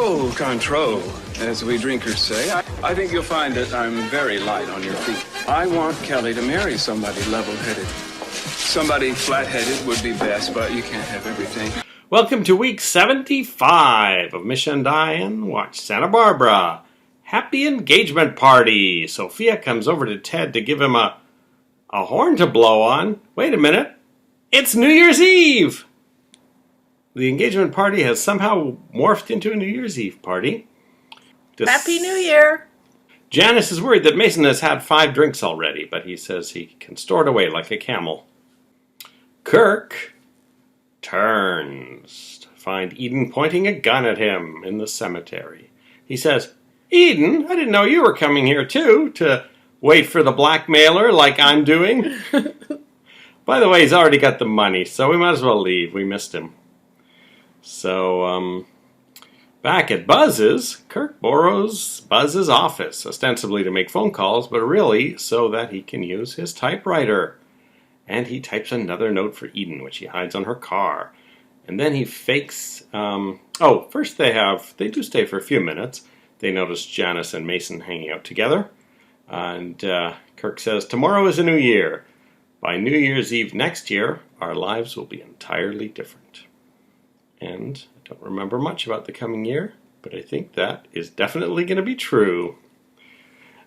Au contraire, as we drinkers say. I think you'll find that I'm very light on your feet. I want Kelly to marry somebody level-headed. Somebody flat-headed would be best, but you can't have everything. Welcome to week 75 of Misha Dianne Watch Santa Barbara. Happy engagement party. Sophia comes over to Ted to give him a horn to blow on. Wait a minute. It's New Year's Eve. The engagement party has somehow morphed into a New Year's Eve party. Happy New Year. Janice is worried that Mason has had 5 drinks already, but he says he can store it away like a camel. Kirk turns to find Eden pointing a gun at him in the cemetery. He says, "Eden, I didn't know you were coming here too, to wait for the blackmailer like I'm doing." By the way, he's already got the money, so we might as well leave. We missed him. So, back at Buzz's, Kirk borrows Buzz's office, ostensibly to make phone calls, but really so that he can use his typewriter. And he types another note for Eden, which he hides on her car. And then he fakes... first they do stay for a few minutes. They notice Janice and Mason hanging out together. And Kirk says, "Tomorrow is a new year. By New Year's Eve next year, our lives will be entirely different." And I don't remember much about the coming year, but I think that is definitely going to be true.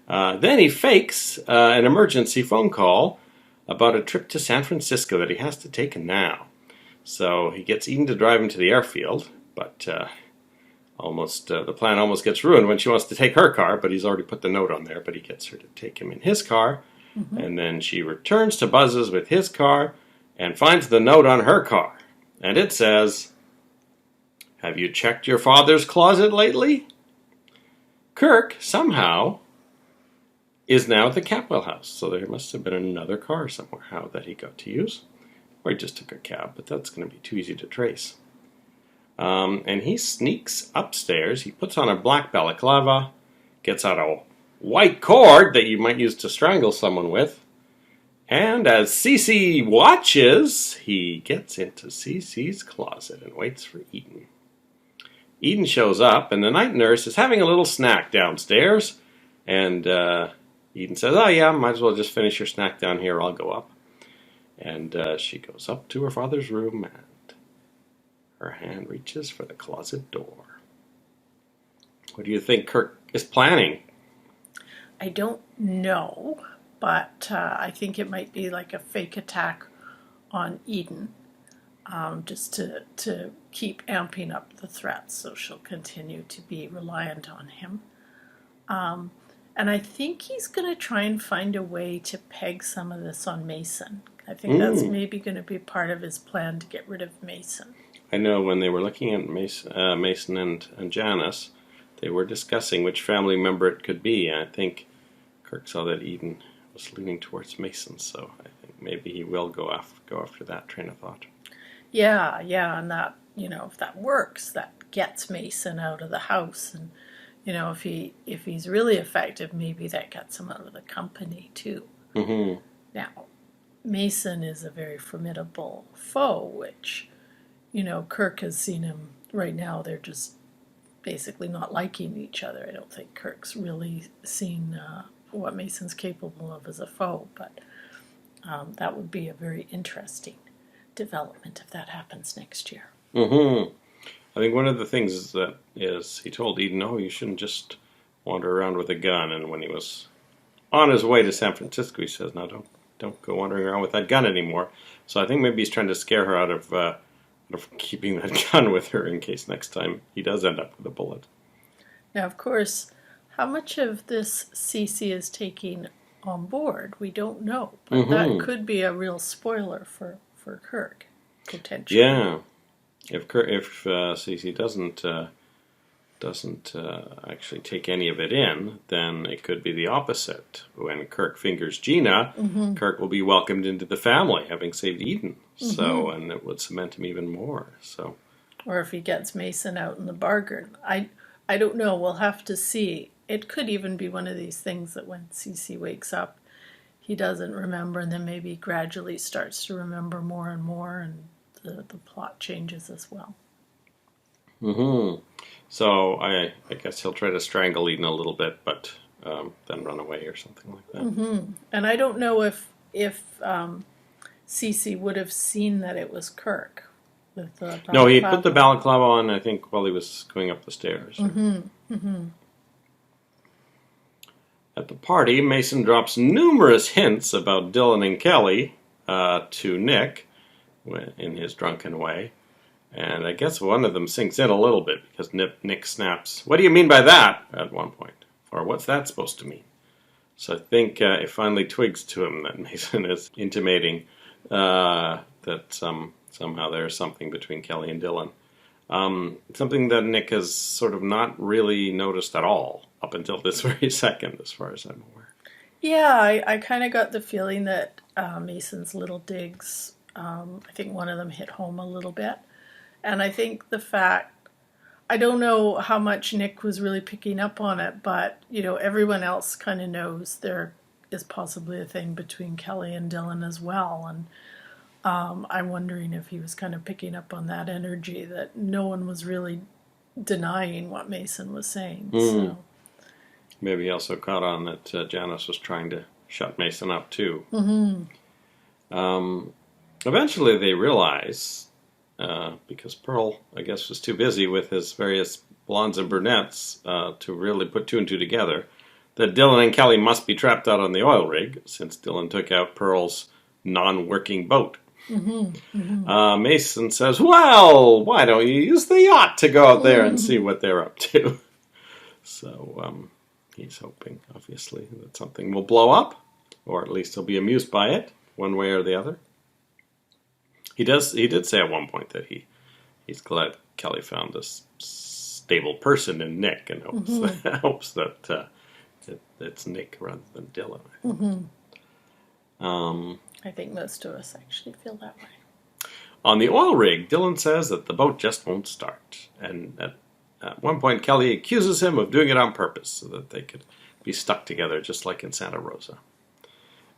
Then he fakes an emergency phone call about a trip to San Francisco that he has to take now. So he gets Eden to drive him to the airfield, but the plan almost gets ruined when she wants to take her car, but he's already put the note on there, but he gets her to take him in his car. Mm-hmm. And then she returns to Buzz's with his car and finds the note on her car. And it says, "Have you checked your father's closet lately?" Kirk, somehow, is now at the Capwell house, so there must have been another car somehow that he got to use. Or he just took a cab, but that's going to be too easy to trace. And he sneaks upstairs. He puts on a black balaclava, gets out a white cord that you might use to strangle someone with, and as Cece watches, he gets into Cece's closet and waits for Eden. Eden shows up, and the night nurse is having a little snack downstairs, and Eden says, "Oh yeah, might as well just finish your snack down here, I'll go up." And she goes up to her father's room, and her hand reaches for the closet door. What do you think Kirk is planning? I don't know, but I think it might be like a fake attack on Eden, just to keep amping up the threats, so she'll continue to be reliant on him. And I think he's going to try and find a way to peg some of this on Mason. I think that's maybe going to be part of his plan to get rid of Mason. I know when they were looking at Mason and Janice, they were discussing which family member it could be. And I think Kirk saw that Eden was leaning towards Mason, so I think maybe he will go after that train of thought. Yeah, and that, if that works, that gets Mason out of the house, and if he's really effective, maybe that gets him out of the company too. Mm-hmm. Now, Mason is a very formidable foe, which, Kirk has seen him right now. They're just basically not liking each other. I don't think Kirk's really seen what Mason's capable of as a foe, but that would be a very interesting development if that happens next year. Mm-hmm. I think one of the things is he told Eden, "Oh, you shouldn't just wander around with a gun." And when he was on his way to San Francisco, he says, "No, don't go wandering around with that gun anymore." So I think maybe he's trying to scare her out of keeping that gun with her in case next time he does end up with a bullet. Now, of course, how much of this Cece is taking on board, we don't know. But that could be a real spoiler for Kirk, potentially. Yeah. If Cece doesn't actually take any of it in, then it could be the opposite. When Kirk fingers Gina, Kirk will be welcomed into the family, having saved Eden. So, and it would cement him even more. So, or if he gets Mason out in the bargain, I don't know. We'll have to see. It could even be one of these things that when Cece wakes up, he doesn't remember, and then maybe gradually starts to remember more and more, and the plot changes as well. So I guess he'll try to strangle Eden a little bit, but then run away or something like that. And I don't know if Cece would have seen that it was Kirk with the No, he put the balaclava. balaclava on, I think, while he was going up the stairs. At the party, Mason drops numerous hints about Dylan and Kelly to Nick in his drunken way. And I guess one of them sinks in a little bit because Nick snaps, "What do you mean by that?" at one point. Or what's that supposed to mean? So I think it finally twigs to him that Mason is intimating that somehow there's something between Kelly and Dylan. Something that Nick has sort of not really noticed at all up until this very second, as far as I'm aware. Yeah, I kind of got the feeling that Mason's little digs, I think one of them hit home a little bit. And I think the fact, I don't know how much Nick was really picking up on it, but, everyone else kind of knows there is possibly a thing between Kelly and Dylan as well. And I'm wondering if he was kind of picking up on that energy, that no one was really denying what Mason was saying. So. Maybe he also caught on that Janice was trying to shut Mason up, too. Eventually they realize, because Pearl, I guess, was too busy with his various blondes and brunettes to really put two and two together, that Dylan and Kelly must be trapped out on the oil rig, since Dylan took out Pearl's non-working boat. Mason says, "Well, why don't you use the yacht to go out there and see what they're up to?" So he's hoping, obviously, that something will blow up, or at least he'll be amused by it, one way or the other. He did say at one point that he's glad Kelly found this stable person in Nick, and hopes that it's Nick rather than Dylan. I think most of us actually feel that way. On the oil rig, Dylan says that the boat just won't start, and at one point Kelly accuses him of doing it on purpose so that they could be stuck together just like in Santa Rosa.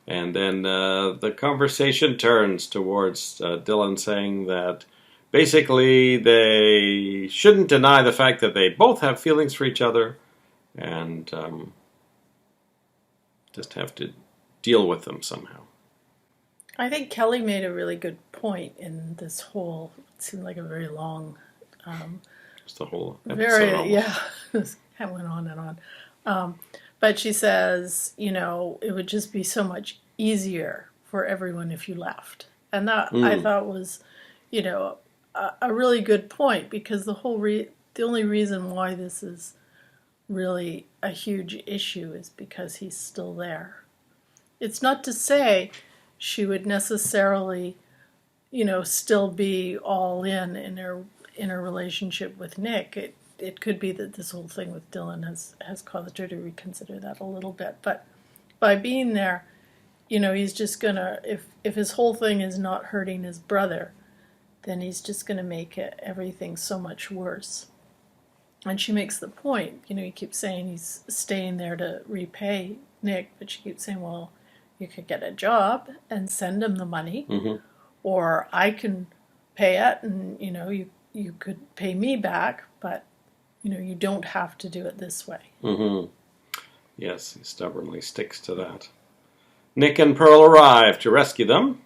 And then the conversation turns towards Dylan saying that basically they shouldn't deny the fact that they both have feelings for each other, and just have to deal with them somehow. I think Kelly made a really good point in this whole, it seemed like a very long, It's the whole episode almost. yeah, that went on and on. But she says, it would just be so much easier for everyone if you left. And that I thought was, a really good point, because the only reason why this is really a huge issue is because he's still there. It's not to say she would necessarily, still be all in her relationship with Nick. It could be that this whole thing with Dylan has caused her to reconsider that a little bit. But by being there, he's just gonna, if his whole thing is not hurting his brother, then he's just gonna make everything so much worse. And she makes the point, he keeps saying he's staying there to repay Nick, but she keeps saying, well, you could get a job and send him the money, or I can pay it, and you could pay me back, but you don't have to do it this way. Yes, he stubbornly sticks to that. Nick and Pearl arrive to rescue them.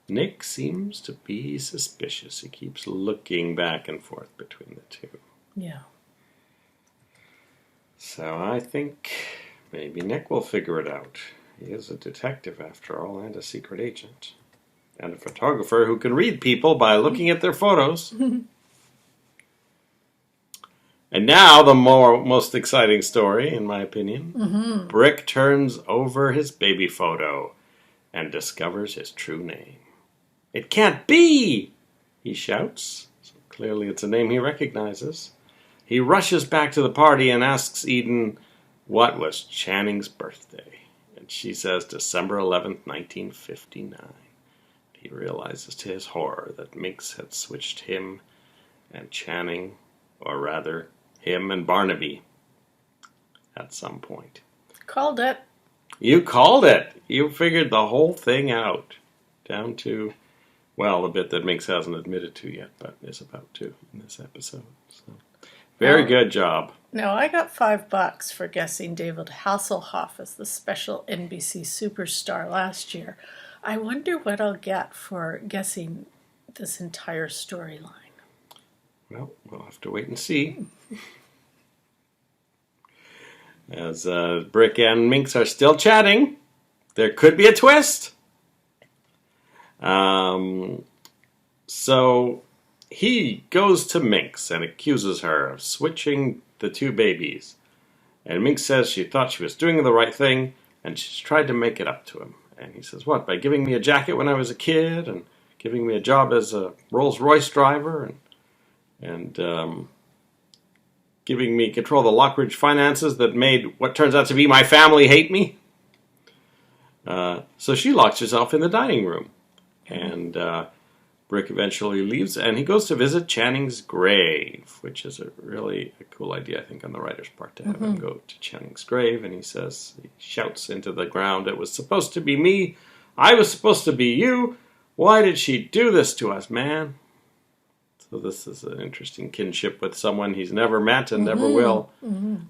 Nick seems to be suspicious. He keeps looking back and forth between the two. Yeah. So I think maybe Nick will figure it out. He is a detective, after all, and a secret agent. And a photographer who can read people by looking at their photos. And now the most exciting story, in my opinion. Brick turns over his baby photo and discovers his true name. "It can't be!" he shouts. So clearly it's a name he recognizes. He rushes back to the party and asks Eden what was Channing's birthday. And she says December 11th, 1959. He realizes to his horror that Minx had switched him and Channing, or rather, him and Barnaby, at some point. Called it. You called it! You figured the whole thing out. Down to Well, the bit that Minx hasn't admitted to yet, but is about to in this episode. So, very good job. Now, I got $5 for guessing David Hasselhoff as the special NBC superstar last year. I wonder what I'll get for guessing this entire storyline. Well, we'll have to wait and see. As Brick and Minx are still chatting, there could be a twist. So he goes to Minx and accuses her of switching the two babies. And Minx says she thought she was doing the right thing, and she's tried to make it up to him. And he says, what, by giving me a jacket when I was a kid, and giving me a job as a Rolls-Royce driver, and giving me control of the Lockridge finances that made what turns out to be my family hate me? So she locks herself in the dining room. And Brick eventually leaves, and he goes to visit Channing's grave, which is really a cool idea, I think, on the writer's part, to have him go to Channing's grave. And he shouts into the ground, "It was supposed to be me. I was supposed to be you. Why did she do this to us, man?" So this is an interesting kinship with someone he's never met and never will,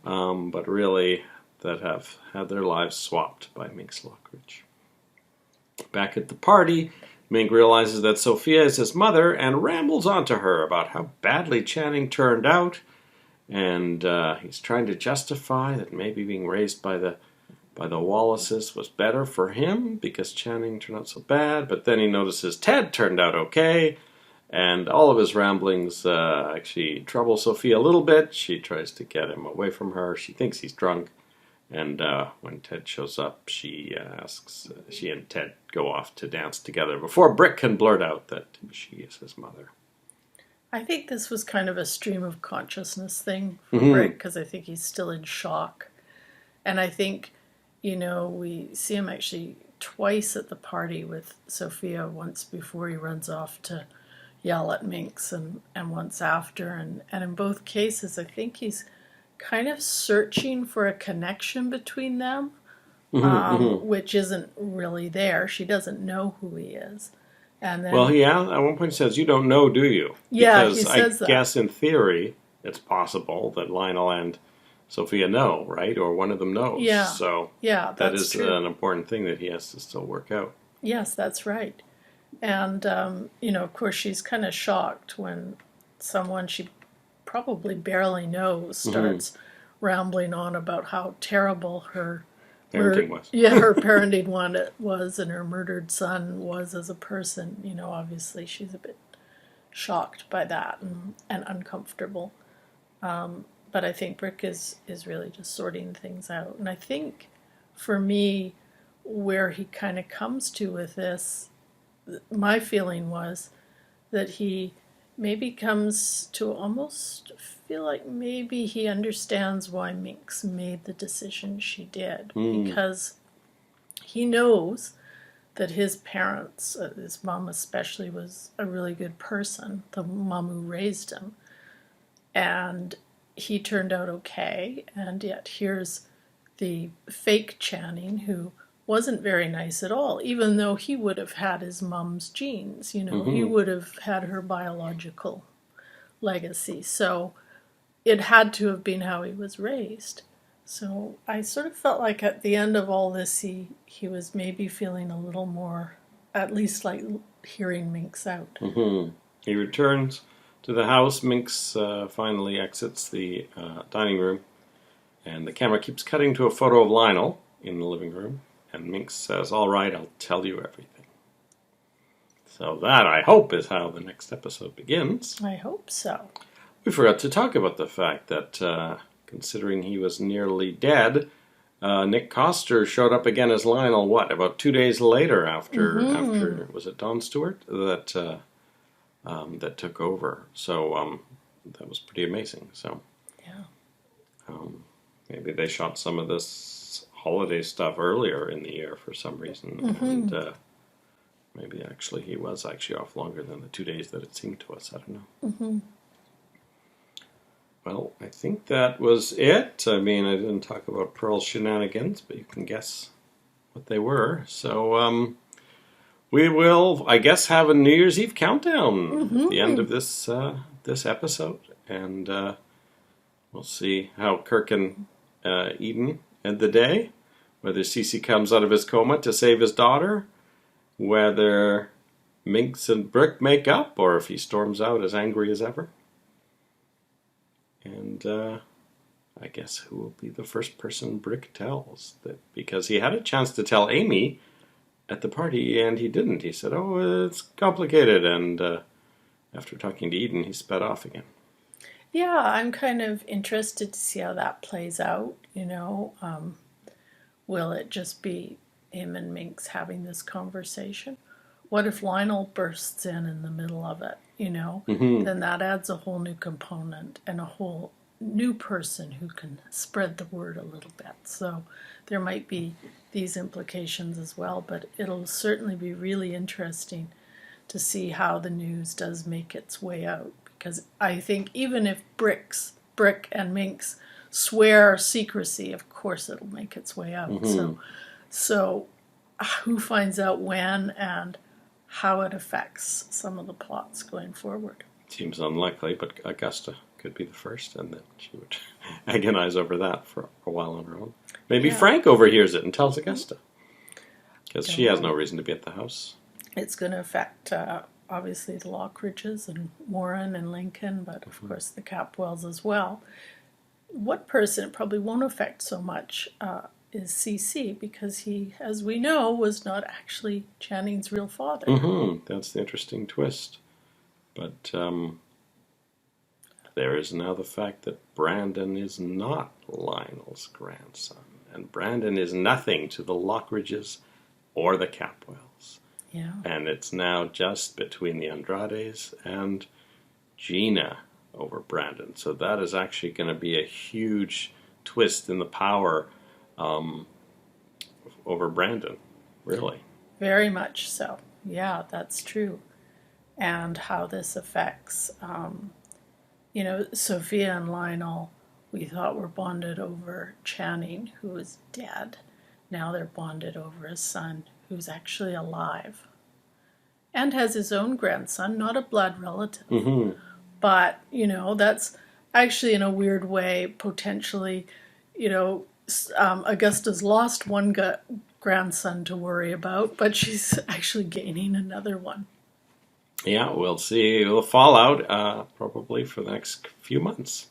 but really that have had their lives swapped by Minx Lockridge. Back at the party, Mink realizes that Sophia is his mother and rambles on to her about how badly Channing turned out, and he's trying to justify that maybe being raised by the Wallaces was better for him because Channing turned out so bad, but then he notices Ted turned out okay, and all of his ramblings actually trouble Sophia a little bit. She tries to get him away from her. She thinks he's drunk. And when Ted shows up, she and Ted go off to dance together before Brick can blurt out that she is his mother. I think this was kind of a stream of consciousness thing for Brick, because I think he's still in shock. And I think, we see him actually twice at the party with Sophia, once before he runs off to yell at Minx, and once after. And in both cases, I think he's kind of searching for a connection between them, which isn't really there. She doesn't know who he is. And then, well, at one point he says, "You don't know, do you?" Yeah, because he says I guess in theory it's possible that Lionel and Sophia know, right? Or one of them knows. Yeah. So that is true. an important thing that he has to still work out. Yes, that's right. And, of course, she's kind of shocked when someone she probably barely knows starts rambling on about how terrible her Parenting was. her parenting was, and her murdered son was as a person. Obviously she's a bit shocked by that and uncomfortable. But I think Brick is really just sorting things out. And I think for me, where he kind of comes to with this, my feeling was that he maybe comes to almost feel like maybe he understands why Minx made the decision she did. Because he knows that his parents, his mom especially, was a really good person, the mom who raised him. And he turned out okay, and yet here's the fake Channing who wasn't very nice at all, even though he would have had his mom's genes. He would have had her biological legacy. So it had to have been how he was raised. So I sort of felt like at the end of all this, he was maybe feeling a little more, at least like hearing Minx out. He returns to the house. Minx finally exits the dining room, and the camera keeps cutting to a photo of Lionel in the living room. And Minx says, "All right, I'll tell you everything." So that, I hope, is how the next episode begins. I hope so. We forgot to talk about the fact that, considering he was nearly dead, Nick Coster showed up again as Lionel, about 2 days later after was it Don Stewart that took over. So that was pretty amazing. So Yeah. Maybe they shot some of this holiday stuff earlier in the year for some reason, and maybe actually he was off longer than the 2 days that it seemed to us. I don't know. Well, I think that was it. I mean, I didn't talk about Pearl's shenanigans, but you can guess what they were. So we will, I guess, have a New Year's Eve countdown at the end of this episode, and we'll see how Kirk and Eden end the day. Whether Cece comes out of his coma to save his daughter, whether Minx and Brick make up, or if he storms out as angry as ever. And I guess who will be the first person Brick tells? That because he had a chance to tell Amy at the party, and he didn't. He said, "Oh, it's complicated," and after talking to Eden, he sped off again. Yeah, I'm kind of interested to see how that plays out, Will it just be him and Minx having this conversation? What if Lionel bursts in the middle of it, Then that adds a whole new component and a whole new person who can spread the word a little bit. So there might be these implications as well, but it'll certainly be really interesting to see how the news does make its way out. Because I think even if Brick and Minx swear secrecy, of course it'll make its way out. So who finds out when and how it affects some of the plots going forward? Seems unlikely, but Augusta could be the first, and then she would agonize over that for a while on her own. Maybe Frank overhears it and tells Augusta, because she has no reason to be at the house. It's going to affect, obviously, the Lockridges and Warren and Lincoln, but of course the Capwells as well. What person it probably won't affect so much is CC, because he, as we know, was not actually Channing's real father. That's the interesting twist. But there is now the fact that Brandon is not Lionel's grandson, and Brandon is nothing to the Lockridges or the Capwells. Yeah. And it's now just between the Andrades and Gina over Brandon. So that is actually going to be a huge twist in the power over Brandon, really. Very much so. Yeah, that's true. And how this affects, Sophia and Lionel, we thought were bonded over Channing, who is dead. Now they're bonded over his son, who's actually alive. And has his own grandson, not a blood relative. But, that's actually in a weird way, potentially, Augusta's lost one grandson to worry about, but she's actually gaining another one. Yeah, we'll see the fallout probably for the next few months.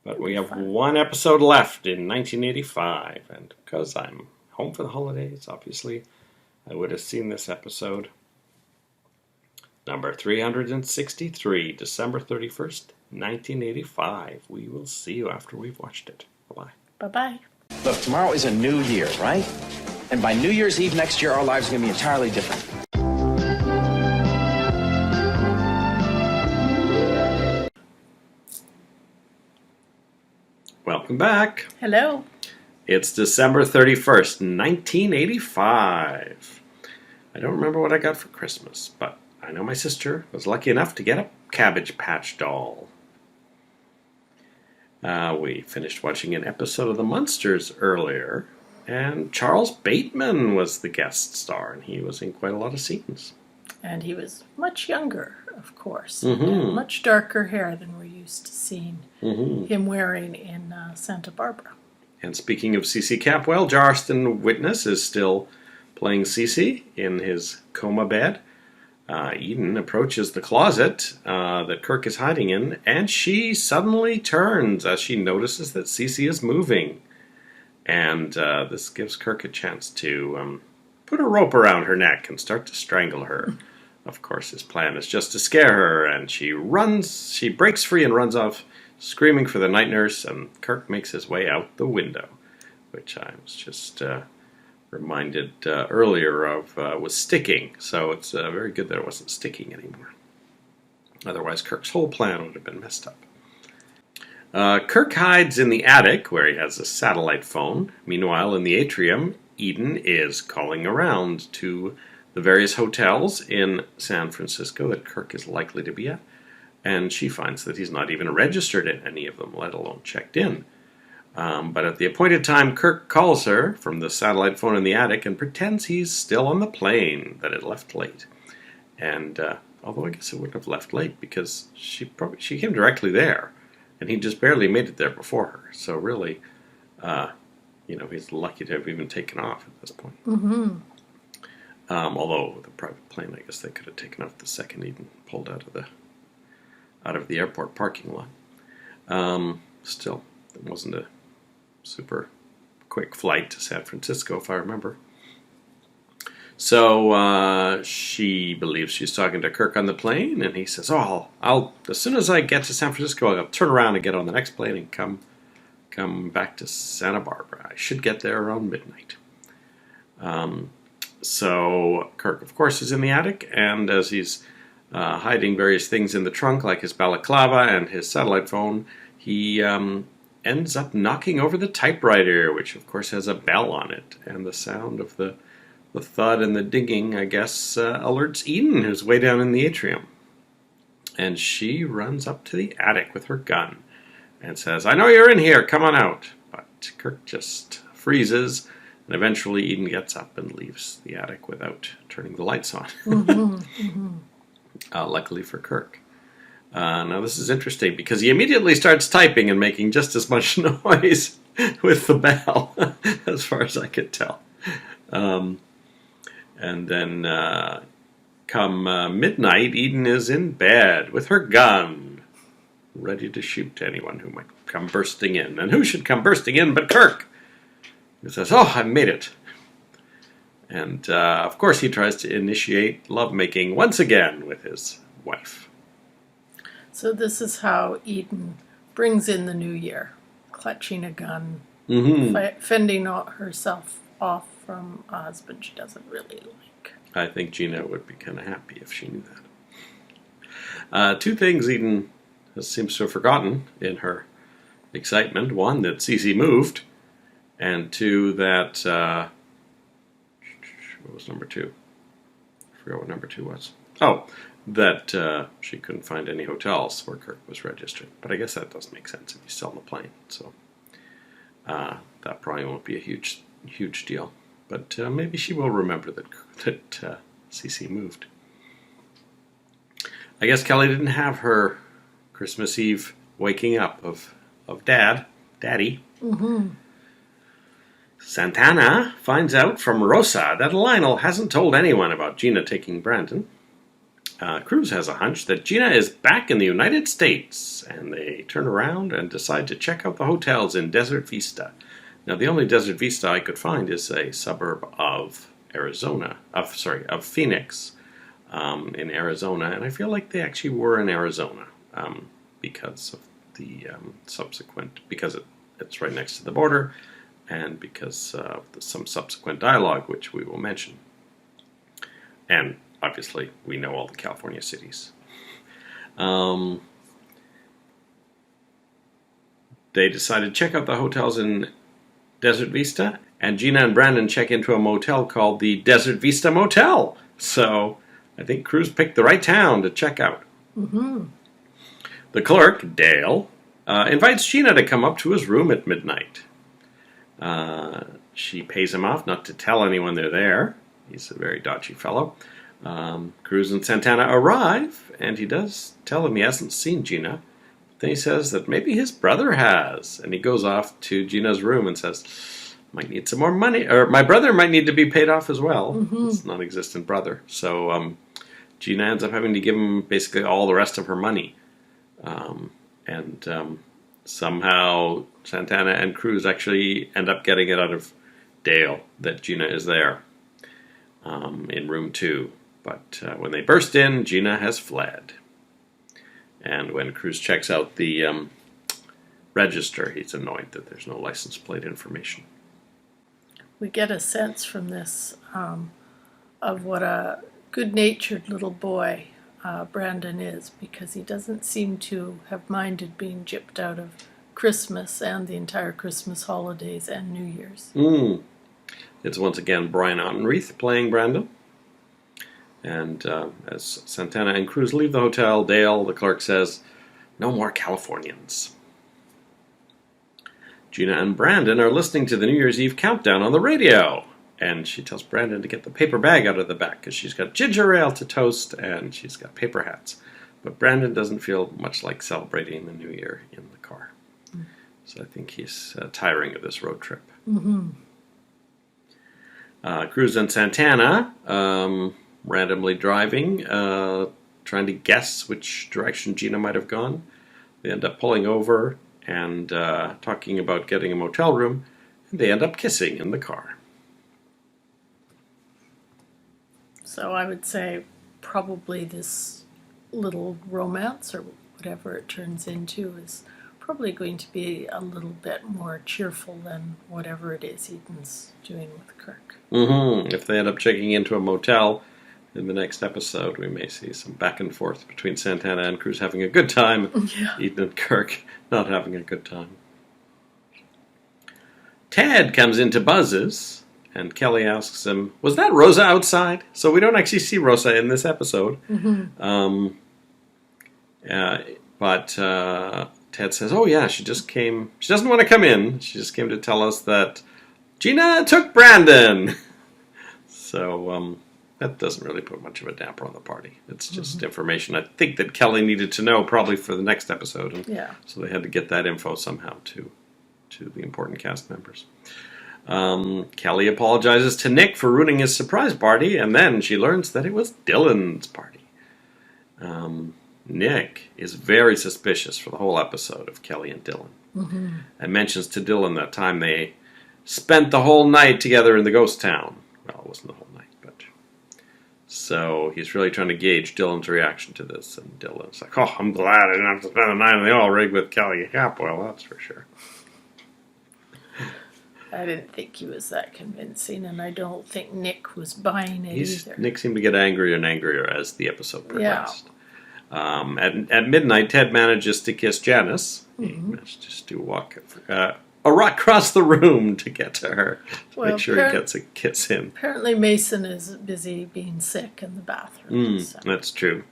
But we have one episode left in 1985, and because I'm home for the holidays, obviously, I would have seen this episode. Number 363, December 31st, 1985. We will see you after we've watched it. Bye-bye. Bye-bye. Look, tomorrow is a new year, right? And by New Year's Eve next year, our lives are going to be entirely different. Welcome back. Hello. It's December 31st, 1985. I don't remember what I got for Christmas, but I know my sister was lucky enough to get a Cabbage Patch doll. We finished watching an episode of The Munsters earlier, and Charles Bateman was the guest star, and he was in quite a lot of scenes. And he was much younger, of course. And much darker hair than we're used to seeing him wearing in Santa Barbara. And speaking of C.C. Capwell, Jarston Witness is still playing C.C. in his coma bed. Eden approaches the closet that Kirk is hiding in, and she suddenly turns as she notices that Cece is moving. And this gives Kirk a chance to put a rope around her neck and start to strangle her. Of course, his plan is just to scare her, and she breaks free and runs off, screaming for the night nurse, and Kirk makes his way out the window, which I was just reminded earlier of was sticking, so it's very good that it wasn't sticking anymore. Otherwise, Kirk's whole plan would have been messed up. Kirk hides in the attic, where he has a satellite phone. Meanwhile, in the atrium, Eden is calling around to the various hotels in San Francisco that Kirk is likely to be at, and she finds that he's not even registered in any of them, let alone checked in. But at the appointed time, Kirk calls her from the satellite phone in the attic and pretends he's still on the plane, that it left late. And although I guess it wouldn't have left late because she came directly there, and he just barely made it there before her. So really, he's lucky to have even taken off at this point. Mm-hmm. Although with a private plane, I guess they could have taken off the second Eden pulled out of the airport parking lot. Still, it wasn't a super quick flight to San Francisco, if I remember. So she believes she's talking to Kirk on the plane, and he says, "Oh, I'll as soon as I get to San Francisco, I'll turn around and get on the next plane and come back to Santa Barbara. I should get there around midnight." So Kirk, of course, is in the attic, and as he's hiding various things in the trunk, like his balaclava and his satellite phone, he ends up knocking over the typewriter, which of course has a bell on it, and the sound of the thud and the dinging, I guess, alerts Eden, who's way down in the atrium. And she runs up to the attic with her gun and says, "I know you're in here, come on out." But Kirk just freezes, and eventually Eden gets up and leaves the attic without turning the lights on. Mm-hmm. Mm-hmm. Luckily for Kirk. Now this is interesting because he immediately starts typing and making just as much noise with the bell, as far as I could tell. And then come midnight, Eden is in bed with her gun, ready to shoot anyone who might come bursting in. And who should come bursting in but Kirk? He says, "Oh, I made it." And of course he tries to initiate lovemaking once again with his wife. So this is how Eden brings in the new year, clutching a gun, fending herself off from a husband she doesn't really like. I think Gina would be kind of happy if she knew that. Two things Eden seems to have forgotten in her excitement. One, that Cece moved, and two, that... what was number two? I forgot what number two was. Oh, that she couldn't find any hotels where Kirk was registered. But I guess that does make sense if he's still on the plane. So that probably won't be a huge deal. But maybe she will remember that Cece moved. I guess Kelly didn't have her Christmas Eve waking up of Daddy. Mm-hmm. Santana finds out from Rosa that Lionel hasn't told anyone about Gina taking Brandon. Cruz has a hunch that Gina is back in the United States, and they turn around and decide to check out the hotels in Desert Vista. Now, the only Desert Vista I could find is a suburb of Phoenix, in Arizona, and I feel like they actually were in Arizona because of the because it's right next to the border, and because of some subsequent dialogue, which we will mention. And obviously, we know all the California cities. They decided to check out the hotels in Desert Vista, and Gina and Brandon check into a motel called the Desert Vista Motel. So I think Cruz picked the right town to check out. Mm-hmm. The clerk, Dale, invites Gina to come up to his room at midnight. She pays him off not to tell anyone they're there. He's a very dodgy fellow. Cruz and Santana arrive, and he does tell him he hasn't seen Gina. Then he says that maybe his brother has, and he goes off to Gina's room and says, "Might need some more money, or my brother might need to be paid off as well." Mm-hmm. His non-existent brother. So Gina ends up having to give him basically all the rest of her money, and somehow Santana and Cruz actually end up getting it out of Dale that Gina is there in room 2. But when they burst in, Gina has fled. And when Cruz checks out the register, he's annoyed that there's no license plate information. We get a sense from this of what a good-natured little boy Brandon is, because he doesn't seem to have minded being gypped out of Christmas and the entire Christmas holidays and New Year's. It's once again Brian Ottenreith playing Brandon. And as Santana and Cruz leave the hotel, Dale, the clerk, says, "No more Californians." Gina and Brandon are listening to the New Year's Eve countdown on the radio. And she tells Brandon to get the paper bag out of the back because she's got ginger ale to toast and she's got paper hats. But Brandon doesn't feel much like celebrating the New Year in the car. So I think he's tiring of this road trip. Mm-hmm. Cruz and Santana, randomly driving, trying to guess which direction Gina might have gone. They end up pulling over and talking about getting a motel room. And they end up kissing in the car. So I would say probably this little romance, or whatever it turns into, is probably going to be a little bit more cheerful than whatever it is Eden's doing with Kirk. Mm-hmm. If they end up checking into a motel in the next episode, we may see some back and forth between Santana and Cruz having a good time, Yeah. Eden and Kirk not having a good time. Ted comes into Buzz's, and Kelly asks him, was that Rosa outside? So we don't actually see Rosa in this episode. Mm-hmm. But Ted says, oh yeah, she just came. She doesn't want to come in. She just came to tell us that Gina took Brandon. So that doesn't really put much of a damper on the party. It's just information I think that Kelly needed to know probably for the next episode. And Yeah. so they had to get that info somehow to the important cast members. Kelly apologizes to Nick for ruining his surprise party, and then she learns that it was Dylan's party. Nick is very suspicious for the whole episode of Kelly and Dylan. Mm-hmm. And mentions to Dylan that time they spent the whole night together in the ghost town. Well, it wasn't the whole night, but... So he's really trying to gauge Dylan's reaction to this, and Dylan's like, oh, I'm glad I didn't have to spend the night in the oil rig with Kelly Capwell, that's for sure. I didn't think he was that convincing, and I don't think Nick was buying it either. Nick seemed to get angrier and angrier as the episode progressed. Yeah. At midnight, Ted manages to kiss Janice. He manages to walk a rock across the room to get to her. Make sure he gets a kiss in. Apparently Mason is busy being sick in the bathroom. So. That's true.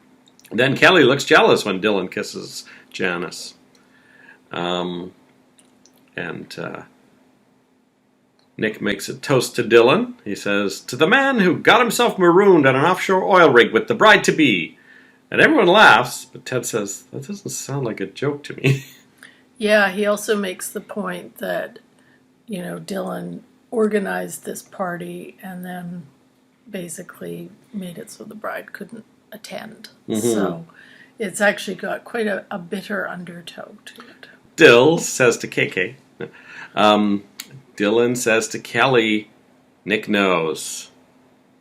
Then Kelly looks jealous when Dylan kisses Janice. Nick makes a toast to Dylan. He says, to the man who got himself marooned on an offshore oil rig with the bride-to-be. And everyone laughs, but Ted says, that doesn't sound like a joke to me. Yeah, he also makes the point that, Dylan organized this party and then basically made it so the bride couldn't attend. So it's actually got quite a bitter undertow to it. Dill says to KK, Dylan says to Kelly, Nick knows.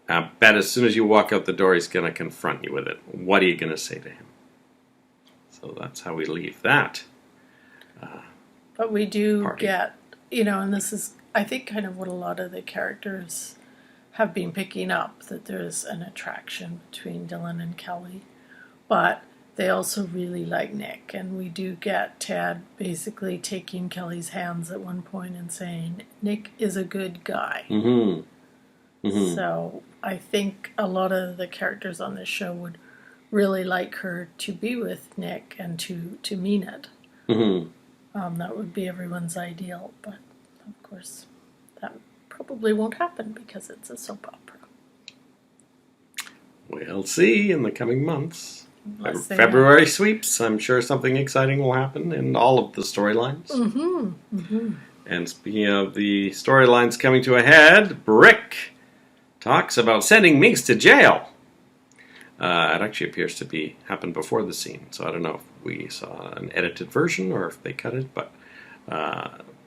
I bet as soon as you walk out the door, he's going to confront you with it. What are you going to say to him? So that's how we leave that. But we do party. get, and this is, I think, kind of what a lot of the characters have been picking up, that there's an attraction between Dylan and Kelly. But they also really like Nick, and we do get Ted basically taking Kelly's hands at one point and saying, Nick is a good guy. So I think a lot of the characters on this show would really like her to be with Nick and to mean it. That would be everyone's ideal, but of course that probably won't happen because it's a soap opera. We'll see in the coming months. Unless they February sweeps. I'm sure something exciting will happen in all of the storylines. And speaking of the storylines coming to a head, Brick talks about sending Minx to jail. It actually appears to happen before the scene, so I don't know if we saw an edited version or if they cut it, but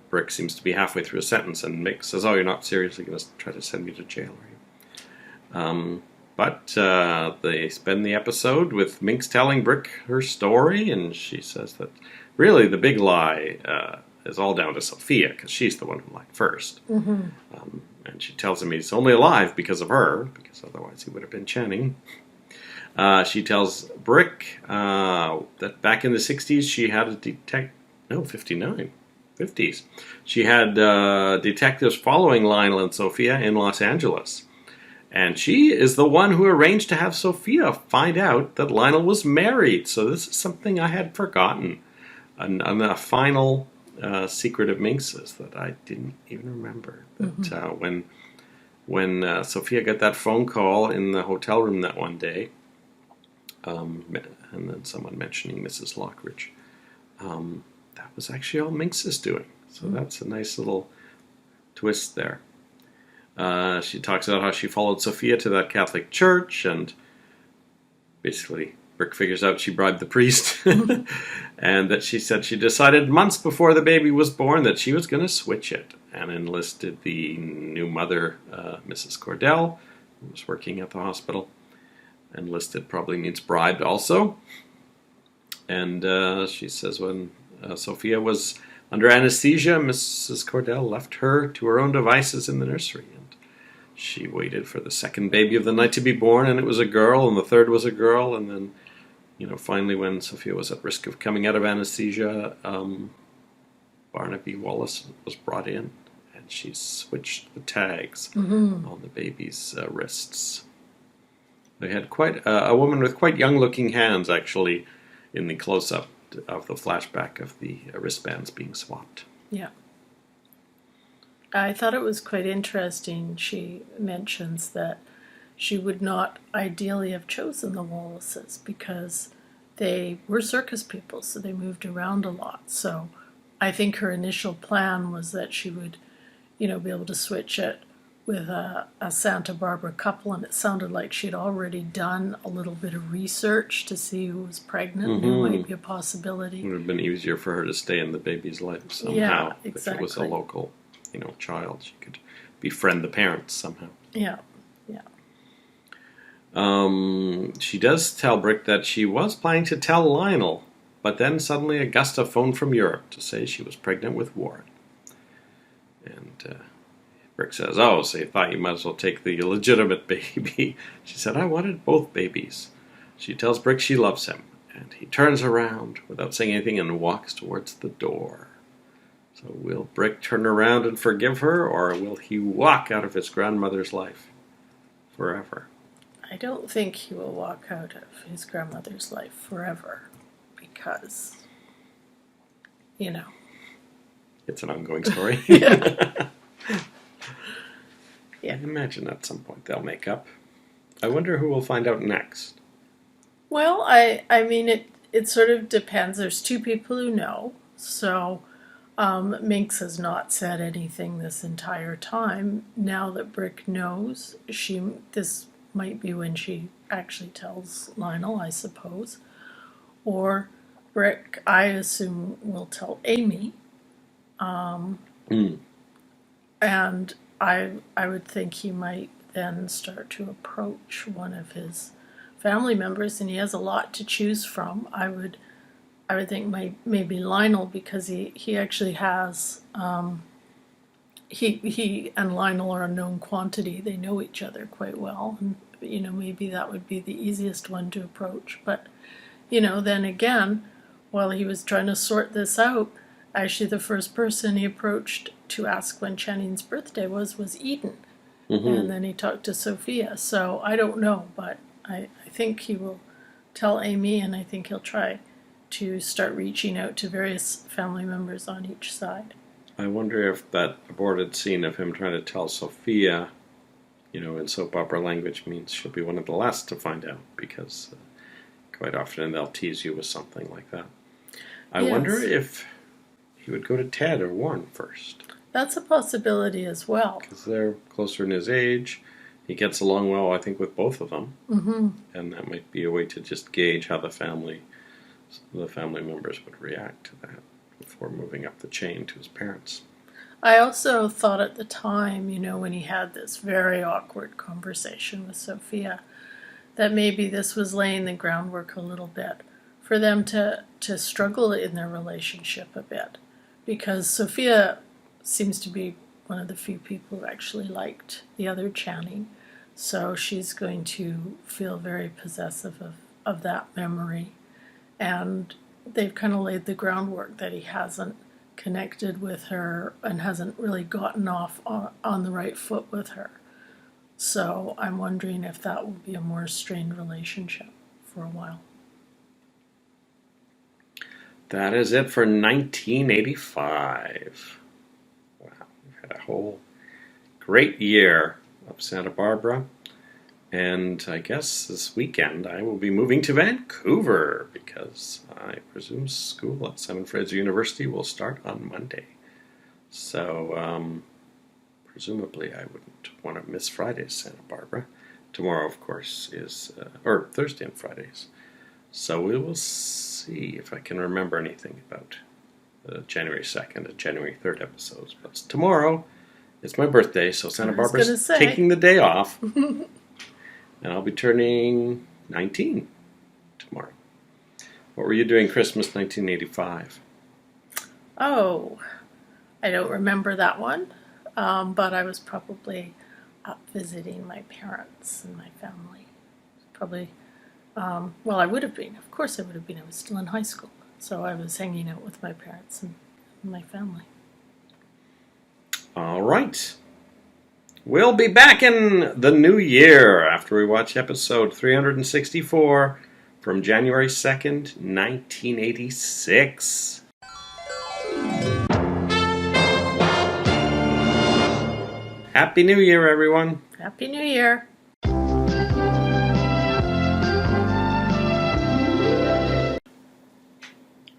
Brick seems to be halfway through a sentence, and Mick says, oh, you're not seriously going to try to send me to jail, are you? But they spend the episode with Minx telling Brick her story, and she says that really the big lie is all down to Sophia, because she's the one who lied first. And she tells him he's only alive because of her, because otherwise he would have been Channing. She tells Brick that back in the 60s she had a 50s. She had detectives following Lionel and Sophia in Los Angeles. And she is the one who arranged to have Sophia find out that Lionel was married. So this is something I had forgotten. A final secret of Minx's that I didn't even remember. That when Sophia got that phone call in the hotel room that one day, and then someone mentioning Mrs. Lockridge, that was actually all Minx's doing. So that's a nice little twist there. She talks about how she followed Sophia to that Catholic church, and basically Brick figures out she bribed the priest, and that she said she decided months before the baby was born that she was going to switch it, and enlisted the new mother, Mrs. Cordell, who was working at the hospital. Enlisted probably means bribed also. And she says when Sophia was under anesthesia, Mrs. Cordell left her to her own devices in the nursery. And she waited for the second baby of the night to be born, and it was a girl, and the third was a girl. And then, finally when Sophia was at risk of coming out of anesthesia, Barnaby Wallace was brought in, and she switched the tags on the baby's wrists. They had quite a woman with quite young-looking hands, actually, in the close-up of the flashback of the wristbands being swapped. Yeah. I thought it was quite interesting. She mentions that she would not ideally have chosen the Wallaces because they were circus people, so they moved around a lot. So I think her initial plan was that she would, be able to switch it with a Santa Barbara couple, and it sounded like she'd already done a little bit of research to see who was pregnant and who might be a possibility. It would have been easier for her to stay in the baby's life somehow. Yeah, exactly. If it was a local, child, she could befriend the parents somehow. Yeah. She does tell Brick that she was planning to tell Lionel, but then suddenly Augusta phoned from Europe to say she was pregnant with Warren. And Brick says, so you thought you might as well take the illegitimate baby. She said, I wanted both babies. She tells Brick she loves him, and he turns around without saying anything and walks towards the door. So will Brick turn around and forgive her, or will he walk out of his grandmother's life forever? I don't think he will walk out of his grandmother's life forever because, It's an ongoing story. Yeah. I imagine at some point they'll make up. I wonder who we'll find out next. Well, I mean, it sort of depends. There's two people who know. So Minx has not said anything this entire time. Now that Brick knows, this might be when she actually tells Lionel, I suppose. Or Brick, I assume, will tell Amy. And I would think he might then start to approach one of his family members, and he has a lot to choose from. I would think maybe Lionel, because he actually has he and Lionel are a known quantity. They know each other quite well, and maybe that would be the easiest one to approach. But then again, while he was trying to sort this out, actually the first person he approached to ask when Channing's birthday was Eden. And then he talked to Sophia. So I don't know, but I think he will tell Amy, and I think he'll try to start reaching out to various family members on each side. I wonder if that aborted scene of him trying to tell Sophia, in soap opera language, means she'll be one of the last to find out, because quite often they'll tease you with something like that. I wonder if he would go to Ted or Warren first. That's a possibility as well. Because they're closer in his age. He gets along well, I think, with both of them. And that might be a way to just gauge how the family members would react to that before moving up the chain to his parents. I also thought at the time, when he had this very awkward conversation with Sophia, that maybe this was laying the groundwork a little bit for them to struggle in their relationship a bit. Because Sophia seems to be one of the few people who actually liked the other Channing. So she's going to feel very possessive of that memory. And they've kind of laid the groundwork that he hasn't connected with her and hasn't really gotten off on the right foot with her. So I'm wondering if that will be a more strained relationship for a while. That is it for 1985. Wow, we've had a whole great year of Santa Barbara. And I guess this weekend I will be moving to Vancouver because I presume school at Simon Fraser University will start on Monday. So presumably I wouldn't want to miss Friday's Santa Barbara. Tomorrow, of course, is, or Thursday and Fridays. So we will see if I can remember anything about the January 2nd and January 3rd episodes. But tomorrow is my birthday, so Santa Barbara's taking the day off. And I'll be turning 19 tomorrow. What were you doing Christmas 1985? Oh, I don't remember that one, but I was probably up visiting my parents and my family. Probably, well, I would have been. Of course I would have been. I was still in high school. So I was hanging out with my parents and my family. All right. We'll be back in the new year after we watch episode 364 from January 2nd, 1986. Happy New Year, everyone. Happy New Year.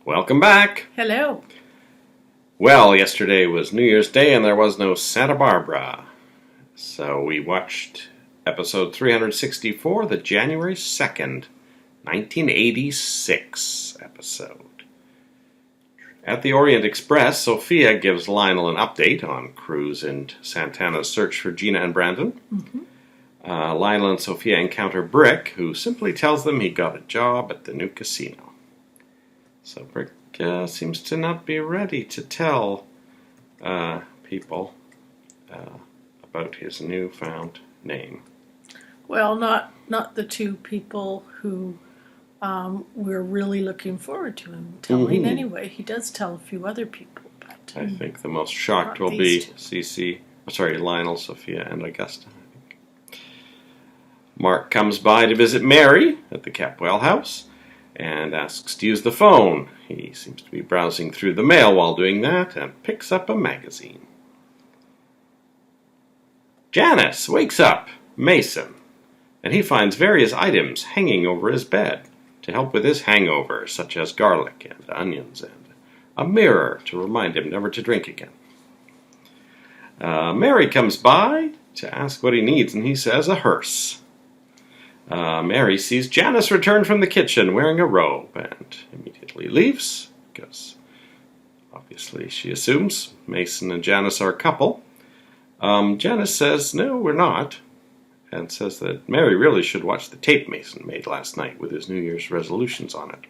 Welcome back. Hello. Well, yesterday was New Year's Day and there was no Santa Barbara. So we watched episode 364, the January 2nd, 1986 episode. At the Orient Express, Sophia gives Lionel an update on Cruz and Santana's search for Gina and Brandon. Lionel and Sophia encounter Brick, who simply tells them he got a job at the new casino. So Brick seems to not be ready to tell people about his newfound name. Well, not the two people who we're really looking forward to him telling anyway. He does tell a few other people. But, I think the most shocked will be Lionel, Sophia, and Augusta. I think. Mark comes by to visit Mary at the Capwell house and asks to use the phone. He seems to be browsing through the mail while doing that and picks up a magazine. Janice wakes up Mason, and he finds various items hanging over his bed to help with his hangover, such as garlic and onions and a mirror to remind him never to drink again. Mary comes by to ask what he needs, and he says a hearse. Mary sees Janice return from the kitchen wearing a robe and immediately leaves because obviously she assumes Mason and Janice are a couple. Janice says, no, we're not, and says that Mary really should watch the tape Mason made last night with his New Year's resolutions on it.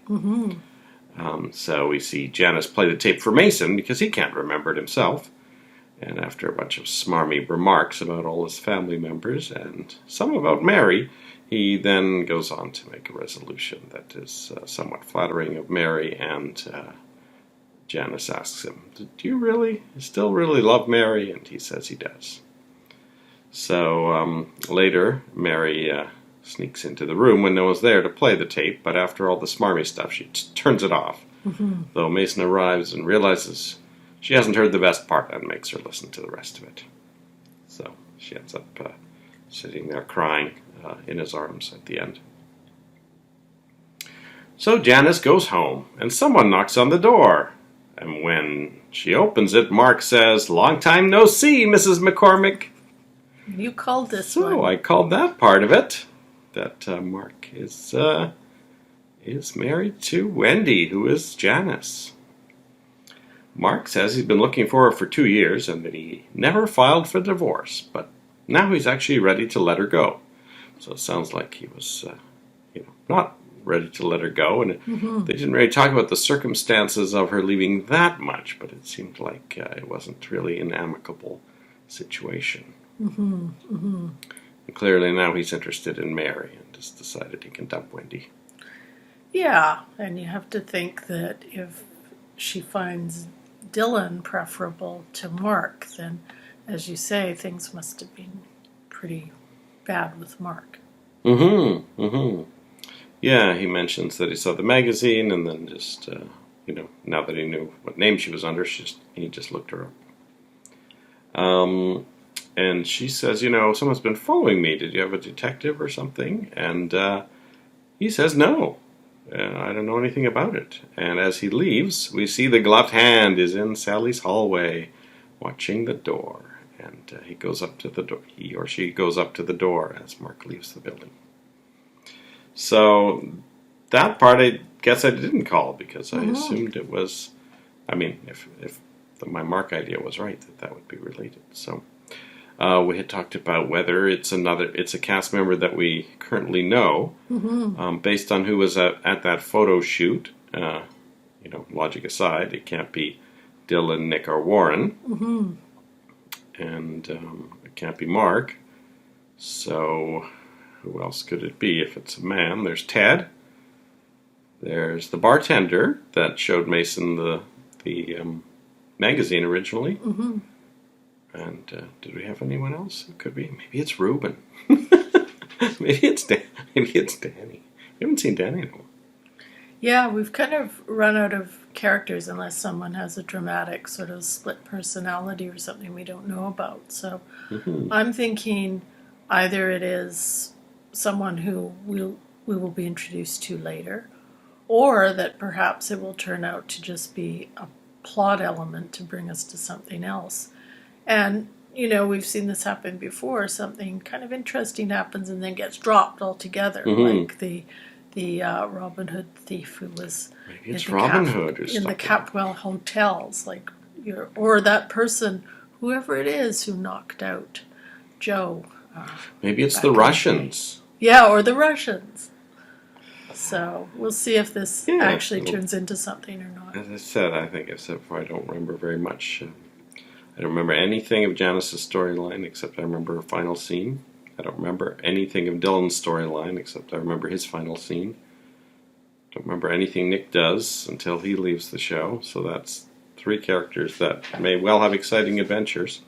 So we see Janice play the tape for Mason because he can't remember it himself. And after a bunch of smarmy remarks about all his family members and some about Mary, he then goes on to make a resolution that is somewhat flattering of Mary, and Janice asks him, do you still really love Mary? And he says he does. So later, Mary sneaks into the room when no one's there to play the tape, but after all the smarmy stuff, she turns it off. Though Mason arrives and realizes she hasn't heard the best part and makes her listen to the rest of it. So she ends up sitting there crying in his arms at the end. So Janice goes home, and someone knocks on the door. And when she opens it, Mark says, "Long time no see, Mrs. McCormick." You called this one. So I called that part of it. That Mark is married to Wendy, who is Janice. Mark says he's been looking for her for 2 years and that he never filed for divorce, but now he's actually ready to let her go. So it sounds like he was, not ready to let her go, and they didn't really talk about the circumstances of her leaving that much, but it seemed like it wasn't really an amicable situation. And clearly now he's interested in Mary and has decided he can dump Wendy. Yeah, and you have to think that if she finds Dylan preferable to Mark, then, as you say, things must have been pretty bad with Mark. Yeah, he mentions that he saw the magazine and then just now that he knew what name she was under, he just looked her up. And she says, someone's been following me. Did you have a detective or something? And he says, no. I don't know anything about it. And as he leaves, we see the gloved hand is in Sally's hallway, watching the door. And he goes up to the door. He or she goes up to the door as Mark leaves the building. So that part, I guess I didn't call because I assumed it was. I mean, if my Mark idea was right, that would be related. So we had talked about whether it's a cast member that we currently know, based on who was at that photo shoot. Logic aside, it can't be Dylan, Nick, or Warren, and it can't be Mark. So who else could it be? If it's a man, there's Ted. There's the bartender that showed Mason the magazine originally. And did we have anyone else? It could be. Maybe it's Reuben. Maybe it's Danny. We haven't seen Danny in a while. Yeah, we've kind of run out of characters unless someone has a dramatic sort of split personality or something we don't know about. So I'm thinking either it is someone who we will be introduced to later, or that perhaps it will turn out to just be a plot element to bring us to something else. And, we've seen this happen before. Something kind of interesting happens and then gets dropped altogether, like the Robin Hood thief who was maybe it's Robin Hood in the Capwell hotels, or that person, whoever it is, who knocked out Joe. Maybe it's the Russians. Yeah, or the Russians. So we'll see if this actually turns into something or not. As I said, I think I said before, I don't remember very much. I don't remember anything of Janice's storyline except I remember her final scene. I don't remember anything of Dylan's storyline except I remember his final scene. Don't remember anything Nick does until he leaves the show. So that's 3 characters that may well have exciting adventures,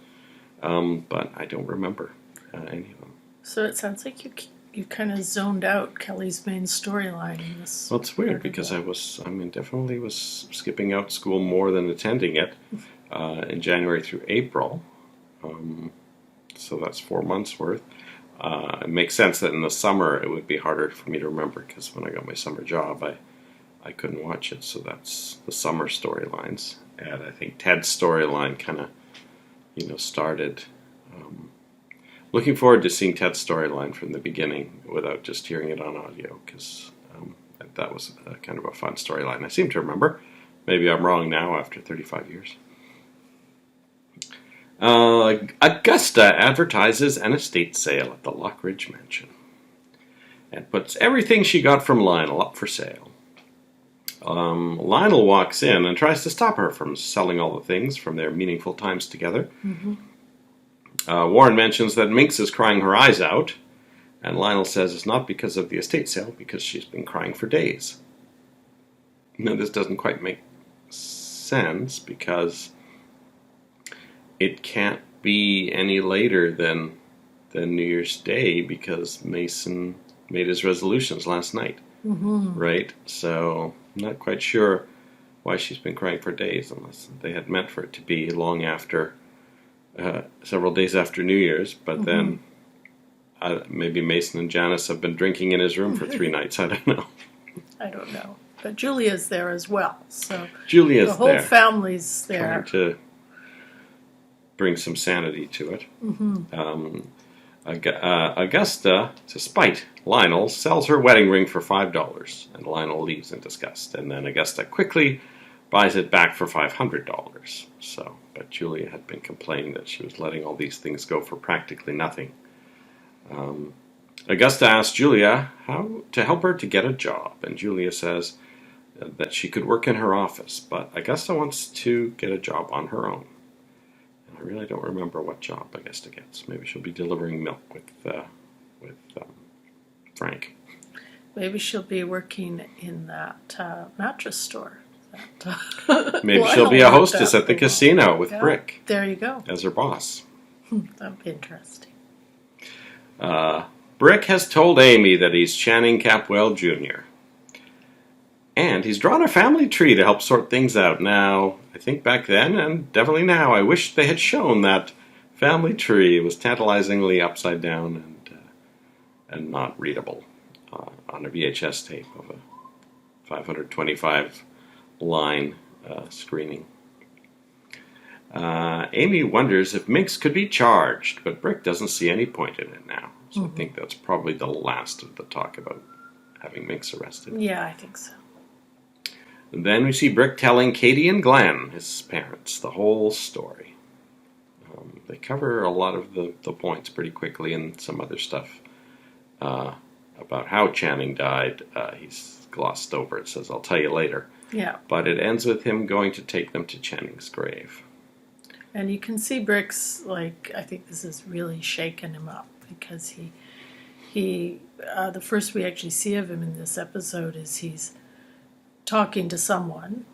but I don't remember any of them. So it sounds like you kind of zoned out Kelly's main storyline in this. Well, it's weird because I definitely was skipping out school more than attending it in January through April. So that's 4 months worth. It makes sense that in the summer it would be harder for me to remember because when I got my summer job, I couldn't watch it. So that's the summer storylines. And I think Ted's storyline kind of, started. Looking forward to seeing Ted's storyline from the beginning without just hearing it on audio because that was kind of a fun storyline. I seem to remember. Maybe I'm wrong now after 35 years. Augusta advertises an estate sale at the Lockridge Mansion and puts everything she got from Lionel up for sale. Lionel walks in and tries to stop her from selling all the things from their meaningful times together. Warren mentions that Minx is crying her eyes out, and Lionel says it's not because of the estate sale, because she's been crying for days. Now, this doesn't quite make sense, because it can't be any later than New Year's Day, because Mason made his resolutions last night, right? So, I'm not quite sure why she's been crying for days, unless they had meant for it to be long after, several days after New Year's, but then maybe Mason and Janice have been drinking in his room for 3 nights. I don't know. I don't know. But Julia's there as well. So Julia's the whole there, family's there. trying to bring some sanity to it. Augusta, to spite Lionel, sells her wedding ring for $5, and Lionel leaves in disgust. And then Augusta quickly buys it back for $500. But Julia had been complaining that she was letting all these things go for practically nothing. Augusta asks Julia how to help her to get a job, and Julia says that she could work in her office, but Augusta wants to get a job on her own. And I really don't remember what job Augusta gets. Maybe she'll be delivering milk with Frank. Maybe she'll be working in that mattress store. Maybe she'll be a hostess at the casino with Brick. There you go. As her boss. That'd be interesting. Brick has told Amy that he's Channing Capwell Jr. And he's drawn a family tree to help sort things out. Now, I think back then, and definitely now, I wish they had shown that family tree. It was tantalizingly upside down and not readable on a VHS tape of a 525 line screening. Amy wonders if Minx could be charged, but Brick doesn't see any point in it now. So I think that's probably the last of the talk about having Minx arrested. Yeah, I think so. And then we see Brick telling Katie and Glenn, his parents, the whole story. They cover a lot of the points pretty quickly, and some other stuff about how Channing died. He's glossed over. It says, I'll tell you later. Yeah. But it ends with him going to take them to Channing's grave. And you can see Brick's, like, I think this has really shaken him up, because he the first we actually see of him in this episode is he's talking to someone,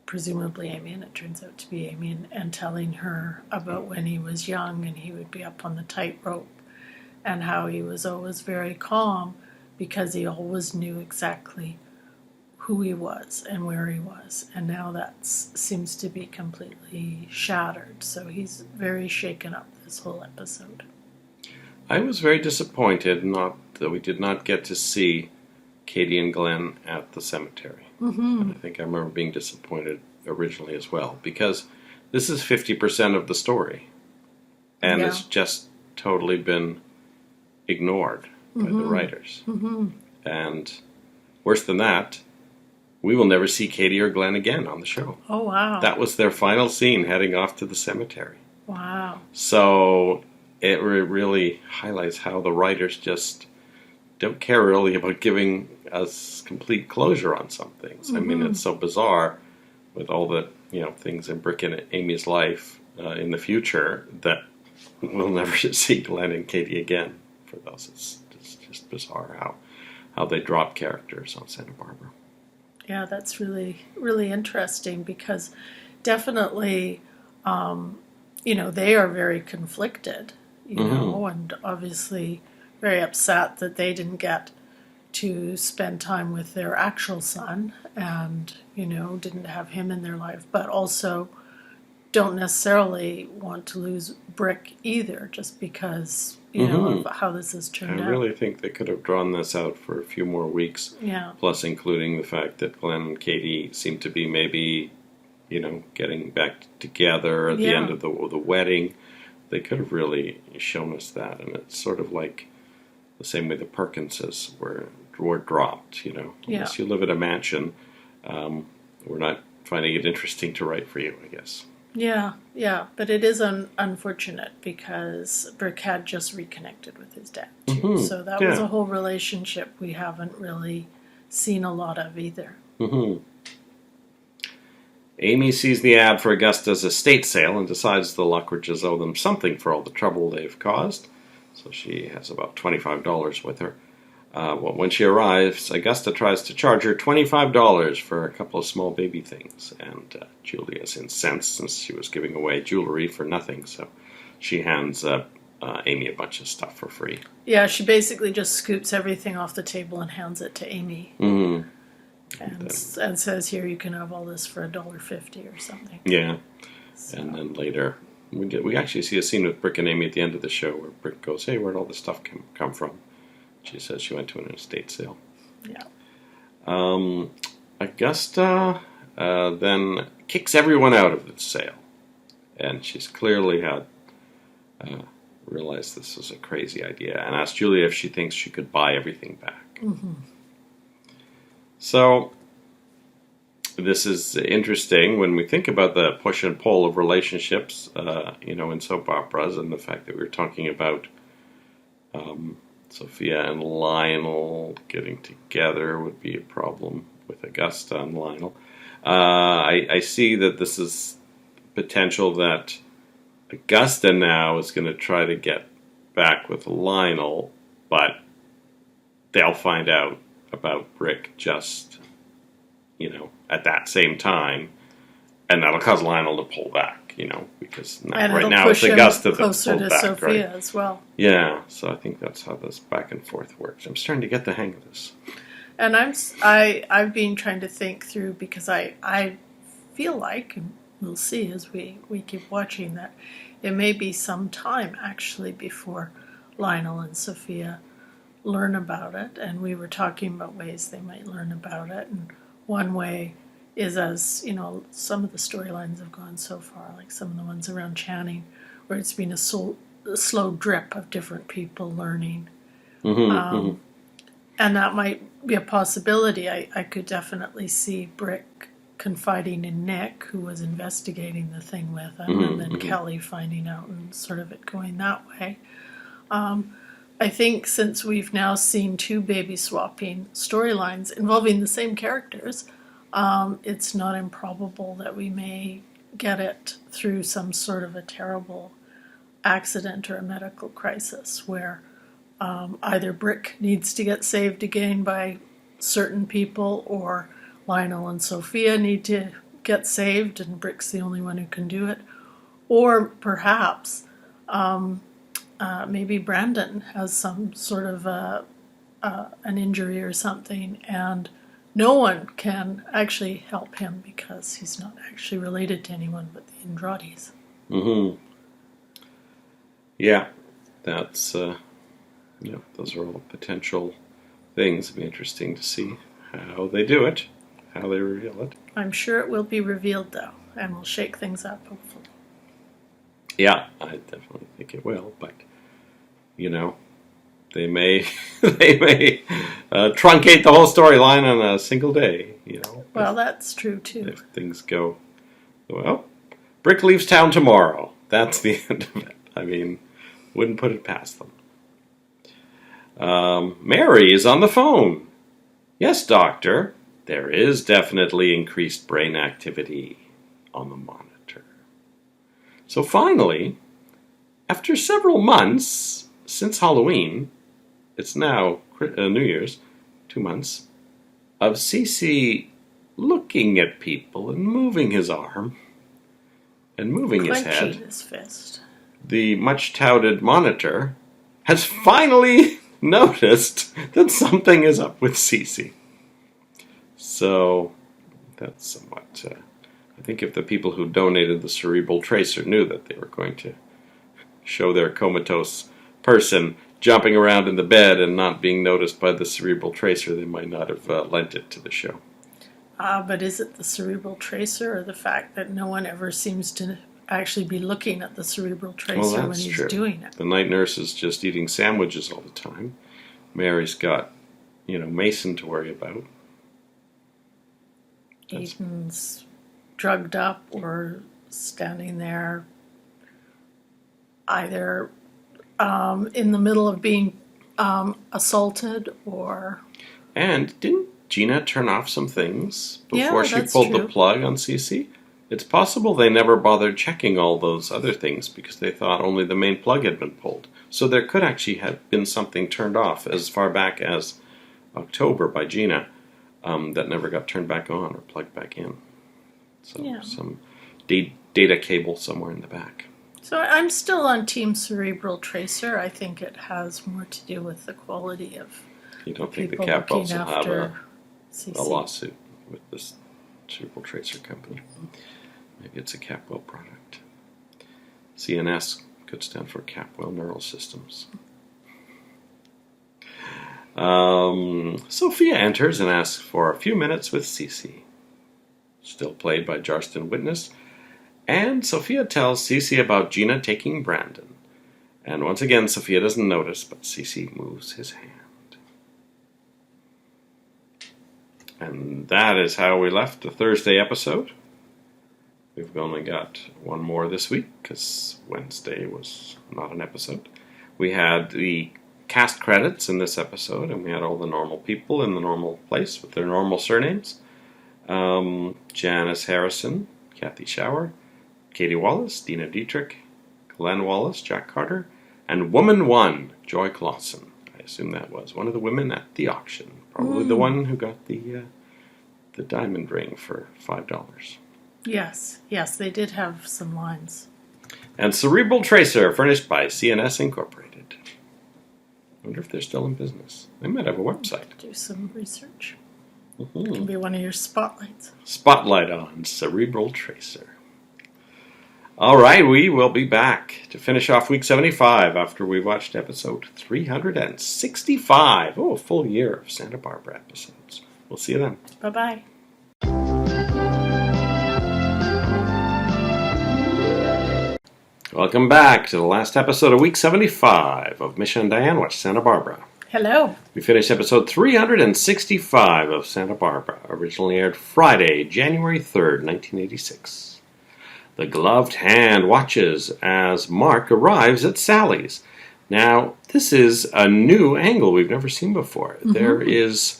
presumably Amy, and it turns out to be Amy, and telling her about when he was young and he would be up on the tightrope, and how he was always very calm because he always knew exactly who he was and where he was. And now that seems to be completely shattered. So he's very shaken up this whole episode. I was very disappointed that we did not get to see Katie and Glenn at the cemetery. And I think I remember being disappointed originally as well, because this is 50% of the story. And it's just totally been ignored by the writers. And worse than that, we will never see Katie or Glenn again on the show. Oh, wow. That was their final scene, heading off to the cemetery. Wow. So it really highlights how the writers just don't care really about giving us complete closure on some things. I mean, it's so bizarre with all the things in Brick and Amy's life in the future that we'll never see Glenn and Katie again. For those, it's just bizarre how they drop characters on Santa Barbara. Yeah, that's really, really interesting, because definitely, they are very conflicted, and obviously very upset that they didn't get to spend time with their actual son and, didn't have him in their life, but also don't necessarily want to lose Brick either, just because, of how this has turned out. I really think they could have drawn this out for a few more weeks. Yeah. Plus including the fact that Glenn and Katie seem to be maybe, getting back together at the end of the wedding. They could have really shown us that. And it's sort of like the same way the Perkinses were dropped, Unless you live at a mansion, we're not finding it interesting to write for you, I guess. Yeah, but it is unfortunate, because Brick had just reconnected with his dad, too. So that was a whole relationship we haven't really seen a lot of either. Amy sees the ad for Augusta's estate sale and decides the Lockridges owe them something for all the trouble they've caused. So she has about $25 with her. When she arrives, Augusta tries to charge her $25 for a couple of small baby things, and Julia's incensed since she was giving away jewelry for nothing, so she hands Amy a bunch of stuff for free. Yeah, she basically just scoops everything off the table and hands it to Amy. And says, here, you can have all this for $1.50 or something. Yeah, so. And then later, we actually see a scene with Brick and Amy at the end of the show where Brick goes, hey, where'd all this stuff come from? She says she went to an estate sale. Yeah. Augusta then kicks everyone out of the sale. And she's clearly had realized this was a crazy idea and asked Julia if she thinks she could buy everything back. So this is interesting when we think about the push and pull of relationships, in soap operas, and the fact that we were talking about Sophia and Lionel getting together would be a problem with Augusta and Lionel. I see that this is potential that Augusta now is going to try to get back with Lionel, but they'll find out about Brick just, at that same time, and that'll cause Lionel to pull back. Because right now it's Augusta that's closer to back, Sophia right? as well. Yeah, so I think that's how this back and forth works. I'm starting to get the hang of this. And I've been trying to think through, because I feel like, and we'll see as we keep watching, that it may be some time actually before Lionel and Sophia learn about it. And we were talking about ways they might learn about it. And one way is, as you know, some of the storylines have gone so far, like some of the ones around Channing, where it's been a slow drip of different people learning. And that might be a possibility. I could definitely see Brick confiding in Nick, who was investigating the thing with him, and then Kelly finding out and sort of it going that way. I think since we've now seen 2 baby swapping storylines involving the same characters, it's not improbable that we may get it through some sort of a terrible accident or a medical crisis where either Brick needs to get saved again by certain people, or Lionel and Sophia need to get saved and Brick's the only one who can do it. Or perhaps maybe Brandon has some sort of an injury or something, and no one can actually help him because he's not actually related to anyone but the Andrades. Yeah, that's those are all potential things. It'll be interesting to see how they do it, how they reveal it. I'm sure it will be revealed, though, and will shake things up, hopefully. Yeah, I definitely think it will, but, they may truncate the whole storyline on a single day, Well, that's true, too. If things go, well, Brick leaves town tomorrow. That's the end of it. I mean, wouldn't put it past them. Mary is on the phone. Yes, doctor. There is definitely increased brain activity on the monitor. So finally, after several months since Halloween, it's now New Year's, 2 months, of CC looking at people and moving his arm and moving his head. Clenching his fist. The much-touted monitor has finally noticed that something is up with Cece. So that's somewhat... I think if the people who donated the cerebral tracer knew that they were going to show their comatose person jumping around in the bed and not being noticed by the cerebral tracer, they might not have lent it to the show. But is it the cerebral tracer or the fact that no one ever seems to actually be looking at the cerebral tracer when he's doing it? The night nurse is just eating sandwiches all the time. Mary's got, Mason to worry about. Aiden's drugged up or standing there either in the middle of being assaulted or... And didn't Gina turn off some things before she pulled the plug on Cece? It's possible they never bothered checking all those other things because they thought only the main plug had been pulled. So there could actually have been something turned off as far back as October by Gina that never got turned back on or plugged back in. So some data cable somewhere in the back. So I'm still on Team Cerebral Tracer. I think it has more to do with the quality of... You don't think the Capwells will have a lawsuit with this cerebral tracer company? Maybe it's a Capwell product. CNS could stand for Capwell Neural Systems. Sophia enters and asks for a few minutes with Cece. Still played by Jarston Witness. And Sophia tells Cece about Gina taking Brandon. And once again, Sophia doesn't notice, but Cece moves his hand. And that is how we left the Thursday episode. We've only got one more this week, because Wednesday was not an episode. We had the cast credits in this episode, and we had all the normal people in the normal place with their normal surnames. Janice Harrison, Kathy Shower, Katie Wallace, Dina Dietrich, Glenn Wallace, Jack Carter, and Woman 1, Joy Clausen. I assume that was one of the women at the auction. Probably the one who got the diamond ring for $5. Yes, they did have some lines. And Cerebral Tracer, furnished by CNS Incorporated. I wonder if they're still in business. They might have a website. Do some research. Mm-hmm. Can be one of your spotlights. Spotlight on Cerebral Tracer. All right, we will be back to finish off week 75 after we watched episode 365. Oh, a full year of Santa Barbara episodes. We'll see you then. Bye-bye. Welcome back to the last episode of week 75 of Misha and Dianne Watch Santa Barbara. Hello. We finished episode 365 of Santa Barbara, originally aired Friday, January 3rd, 1986. The gloved hand watches as Mark arrives at Sally's. Now, this is a new angle we've never seen before. Mm-hmm. There is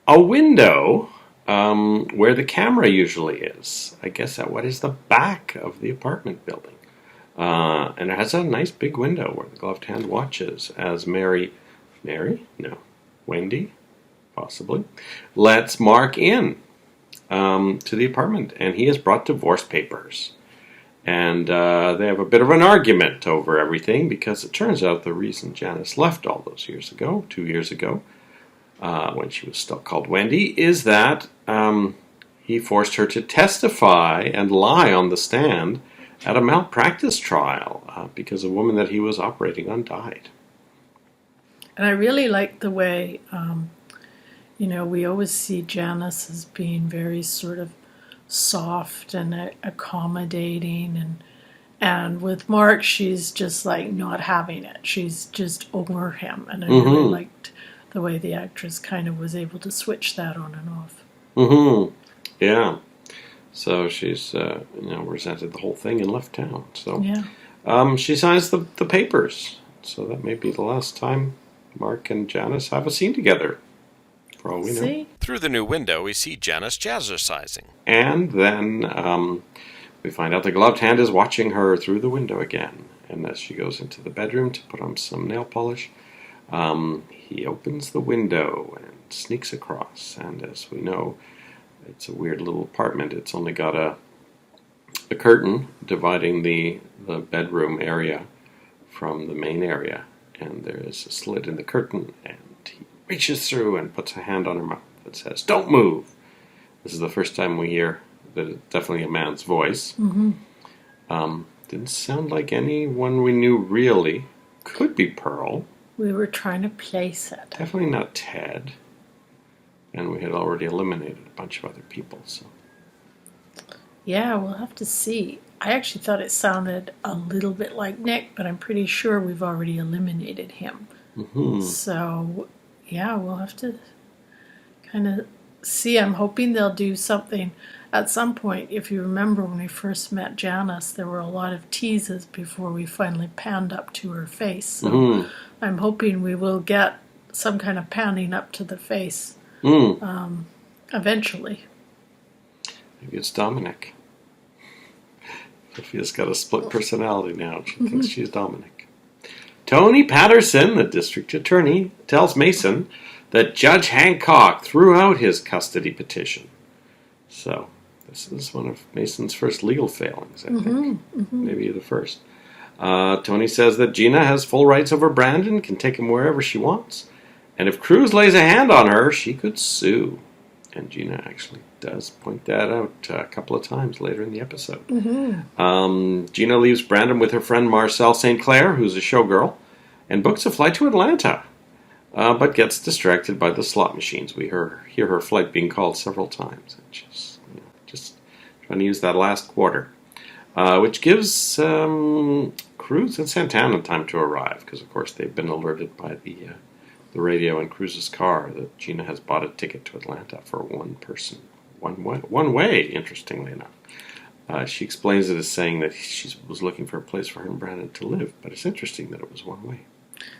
a window where the camera usually is. I guess at what is the back of the apartment building. And it has a nice big window where the gloved hand watches as Wendy, possibly, lets Mark in to the apartment. And he has brought divorce papers. And they have a bit of an argument over everything because it turns out the reason Janice left all those years ago, 2 years ago, when she was still called Wendy, is that he forced her to testify and lie on the stand at a malpractice trial because a woman that he was operating on died. And I really like the way, we always see Janice as being very sort of soft and accommodating, and with Mark, she's just like not having it. She's just over him, and I really liked the way the actress kind of was able to switch that on and off. Mm-hmm. Yeah. So she's, resented the whole thing and left town. So she signs the papers. So that may be the last time Mark and Janice have a scene together. For all we know. Through the new window, we see Janice jazzercising. And then we find out the gloved hand is watching her through the window again. And as she goes into the bedroom to put on some nail polish, he opens the window and sneaks across. And as we know, it's a weird little apartment. It's only got a curtain dividing the bedroom area from the main area. And there is a slit in the curtain, and he reaches through and puts a hand on her mouth and says, "Don't move." This is the first time we hear that it's definitely a man's voice. Mm-hmm. Didn't sound like anyone we knew really. Could be Pearl. We were trying to place it. Definitely not Ted. And we had already eliminated a bunch of other people, so. Yeah, we'll have to see. I actually thought it sounded a little bit like Nick, but I'm pretty sure we've already eliminated him. Mm-hmm. So, yeah, we'll have to kind of see. I'm hoping they'll do something at some point. If you remember when we first met Janice, there were a lot of teases before we finally panned up to her face. So I'm hoping we will get some kind of panning up to the face eventually. Maybe it's Dominic. Sophia's got a split personality now. She thinks she's Dominic. Tony Patterson, the district attorney, tells Mason that Judge Hancock threw out his custody petition. So, this is one of Mason's first legal failings, I think. Mm-hmm. Maybe the first. Tony says that Gina has full rights over Brandon, can take him wherever she wants. And if Cruz lays a hand on her, she could sue. And Gina actually does point that out a couple of times later in the episode. Mm-hmm. Gina leaves Brandon with her friend Marcelle St. Clair, who's a showgirl, and books a flight to Atlanta, but gets distracted by the slot machines. We hear her flight being called several times. And she's just trying to use that last quarter, which gives Cruz and Santana time to arrive, because, of course, they've been alerted by the radio in Cruz's car that Gina has bought a ticket to Atlanta for one person. One way, interestingly enough. She explains it as saying that she was looking for a place for her and Brandon to live, but it's interesting that it was one way.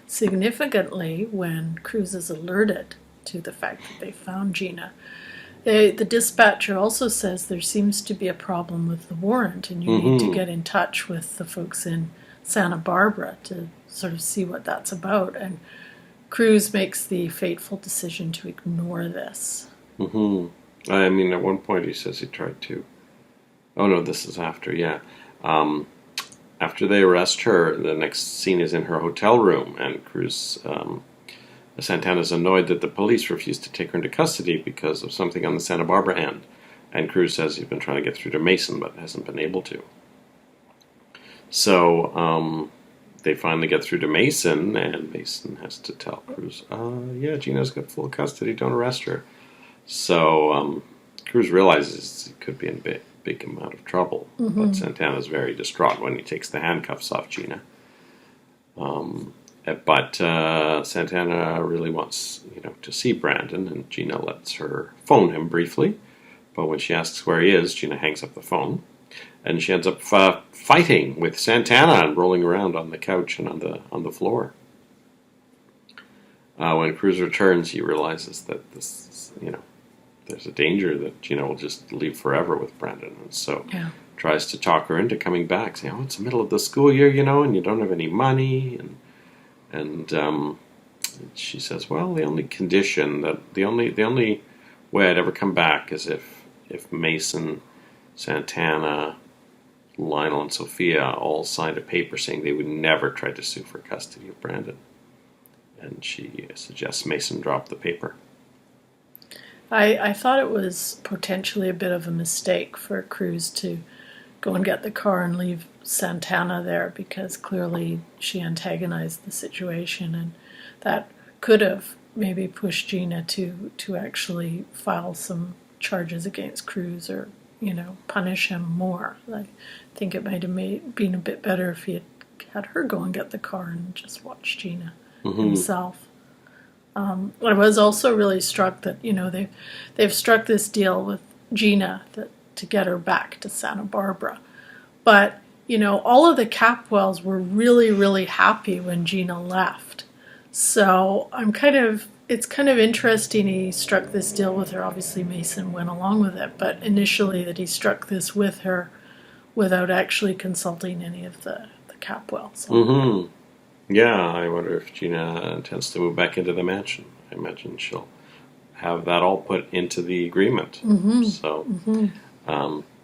Significantly, when Cruz is alerted to the fact that they found Gina, the dispatcher also says there seems to be a problem with the warrant, and you need to get in touch with the folks in Santa Barbara to sort of see what that's about. And Cruz makes the fateful decision to ignore this. Mm-hmm. I mean, at one point he says he tried to. Oh no, this is after, yeah. After they arrest her, the next scene is in her hotel room, and Cruz Santana's annoyed that the police refused to take her into custody because of something on the Santa Barbara end. And Cruz says he's been trying to get through to Mason, but hasn't been able to. So they finally get through to Mason, and Mason has to tell Cruz, yeah, Gina's got full custody, don't arrest her. So Cruz realizes he could be in a big amount of trouble, but Santana's very distraught when he takes the handcuffs off Gina. But Santana really wants, to see Brandon, and Gina lets her phone him briefly. But when she asks where he is, Gina hangs up the phone, and she ends up fighting with Santana and rolling around on the couch and on the floor. When Cruz returns, he realizes that this, there's a danger that Gina will just leave forever with Brandon, and so tries to talk her into coming back, saying, it's the middle of the school year, and you don't have any money, and she says, well, the only condition the only way I'd ever come back is if Mason, Santana, Lionel, and Sophia all signed a paper saying they would never try to sue for custody of Brandon. And she suggests Mason drop the paper. I thought it was potentially a bit of a mistake for Cruz to go and get the car and leave Santana there, because clearly she antagonized the situation, and that could have maybe pushed Gina to actually file some charges against Cruz, or punish him more. I think it might have been a bit better if he had her go and get the car and just watch Gina himself. I was also really struck that they've struck this deal with Gina to get her back to Santa Barbara, but all of the Capwells were really, really happy when Gina left. So it's kind of interesting he struck this deal with her. Obviously Mason went along with it, but initially that he struck this with her without actually consulting any of the Capwells. Yeah, I wonder if Gina intends to move back into the mansion. I imagine she'll have that all put into the agreement. So